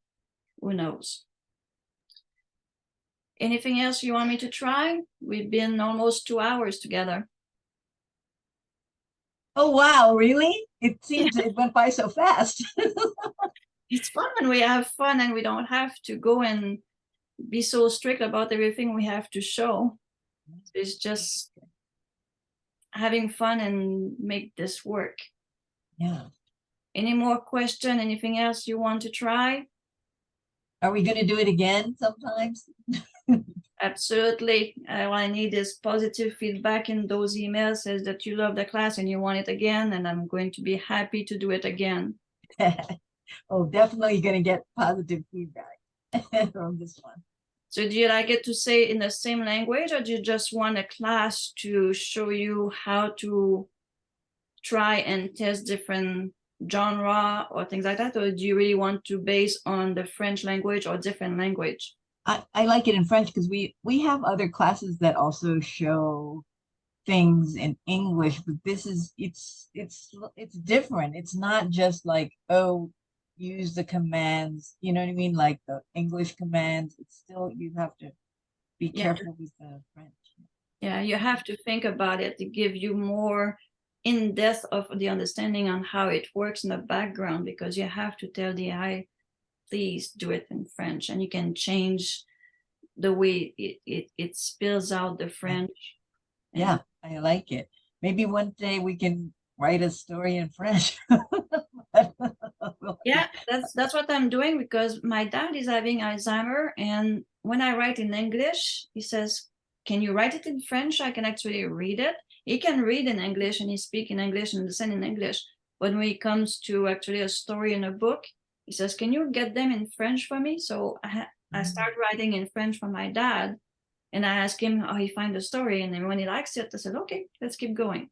Who knows? Anything else you want me to try? We've been almost 2 hours together. Oh, wow, really? It seems it went by so fast. It's fun when we have fun and we don't have to go and be so strict about everything we have to show. It's just having fun and make this work. Yeah. Any more question? Anything else you want to try? Are we going to do it again sometimes? Absolutely. All I need is positive feedback in those emails says that you love the class and you want it again, and I'm going to be happy to do it again. Oh, definitely going to get positive feedback from this one. So do you like it to say in the same language, or do you just want a class to show you how to try and test different genre or things like that? Or do you really want to base on the French language or different language? I like it in French because we have other classes that also show things in English, but this is it's different. It's not just like, oh, use the commands, you know what I mean, like the English commands. It's still, you have to be careful with the French. Yeah, you have to think about it to give you more in depth of the understanding on how it works in the background, because you have to tell the AI, please do it in French, and you can change the way it spills out the French. Yeah, I like it. Maybe one day we can write a story in French. Yeah, that's what I'm doing, because my dad is having Alzheimer, and when I write in English, he says, can you write it in French? I can actually read it. He can read in English and he speak in English and listen in English. But when it comes to actually a story in a book, he says, can you get them in French for me? So I start writing in French for my dad, and I ask him how he find the story. And then when he likes it, I said, okay, let's keep going.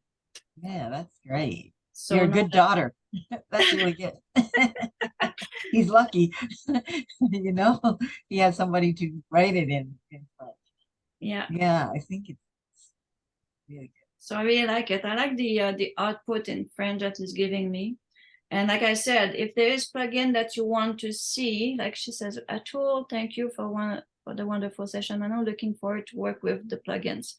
Yeah, that's great. So you're a good daughter. That's really good. He's lucky. You know, he has somebody to write it in French. Yeah. Yeah, I think it's really good. So I really like it. I like the output in French that is giving me. And like I said, if there is plugin that you want to see, like she says, a tool, thank you for the wonderful session. I'm looking forward to work with the plugins.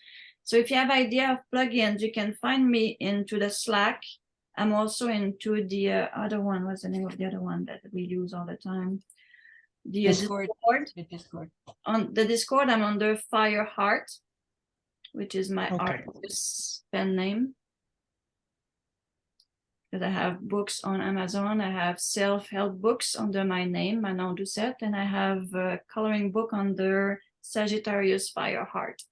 So if you have idea of plugins, you can find me into the Slack. I'm also into the other one. What's the name of the other one that we use all the time? The Discord. On the Discord, I'm under Fireheart, which is my artist pen name. Because I have books on Amazon. I have self-help books under my name, Manon, and I have a coloring book under Sagittarius Fireheart.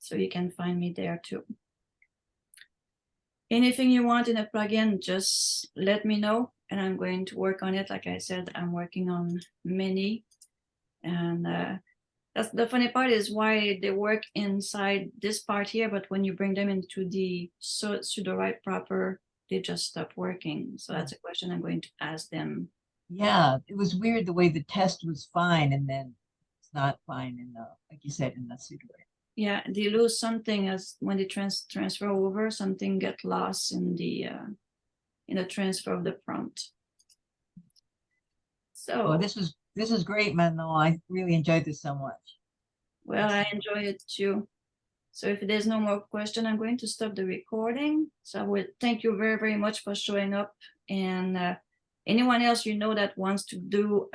So you can find me there too. Anything you want in a plugin, just let me know, and I'm going to work on it. Like I said, I'm working on many, and that's the funny part is why they work inside this part here, but when you bring them into the Sudowrite proper, they just stop working. So that's a question I'm going to ask them. Yeah, it was weird the way the test was fine and then it's not fine in the, like you said, in the Sudowrite. Yeah, they lose something as when they transfer over, something get lost in the transfer of the prompt. So Oh, this is great, Manon. I really enjoyed this so much. well, I enjoy it too. So if there's no more question, I'm going to stop the recording. So I would thank you very, very much for showing up. And anyone else you know that wants to do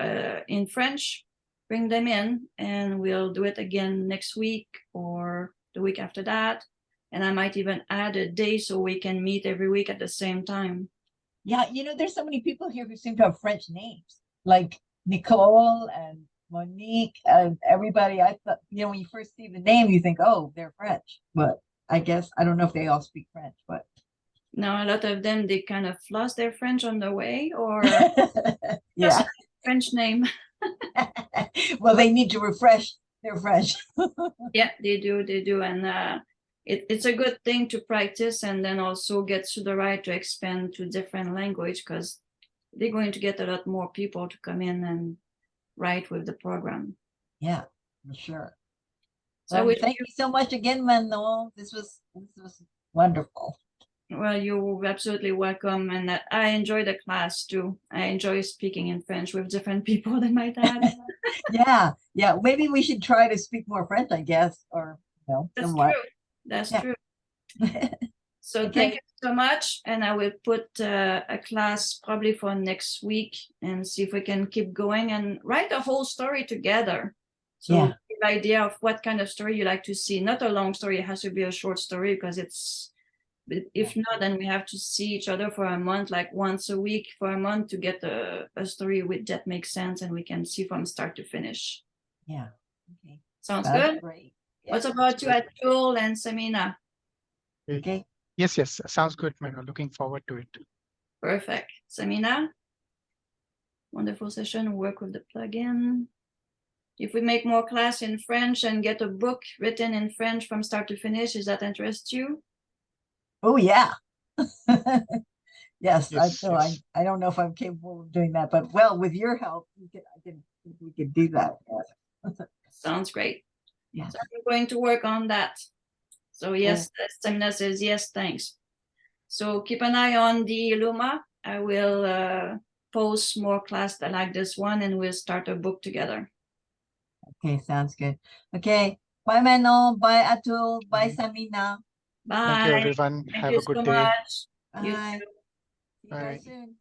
in French, bring them in and we'll do it again next week or the week after that. And I might even add a day so we can meet every week at the same time. Yeah, you know, there's so many people here who seem to have French names, like Nicole and Monique and everybody. I thought, you know, when you first see the name, you think, oh, they're French. But I guess I don't know if they all speak French, but now a lot of them, they kind of lost their French on the way or yeah. French name. Well, they need to refresh their French. Yeah, they do. And it's a good thing to practice and then also get Sudowrite to expand to different language because they're going to get a lot more people to come in and write with the program. Yeah, for sure. So well, thank you so much again, Manon. This was wonderful. Well, you're absolutely welcome. And I enjoy the class too. I enjoy speaking in French with different people that might have. Yeah. Maybe we should try to speak more French, I guess, or you know, That's somewhat. true. That's Yeah. true. So Okay. thank you so much. And I will put a class probably for next week and see if we can keep going and write a whole story together. So Yeah. give an idea of what kind of story you like to see. Not a long story. It has to be a short story because it's, if not, then we have to see each other for a month, like once a week for a month to get a story with that makes sense and we can see from start to finish. Yeah. Okay. Sounds That's good? great. What about you, Atul and Samina? Okay. Yes, sounds good, Manon. Looking forward to it. Perfect. Samina? Wonderful session. Work with the plugin. If we make more class in French and get a book written in French from start to finish, does that interest you? Oh yeah. Yes, Yes, yes. I don't know if I'm capable of doing that, but well, with your help, we could do that. Yes. Sounds great. Yes. So I'm going to work on that. So yes, Samina says yes, thanks. So keep an eye on the Luma. I will post more class like this one and we'll start a book together. Okay, sounds good. Okay. Bye, Manon. Bye, Atul. Bye, Samina. Bye. Thank you, everyone. Thank Have you a good so day. much. You Bye. too. See you guys soon.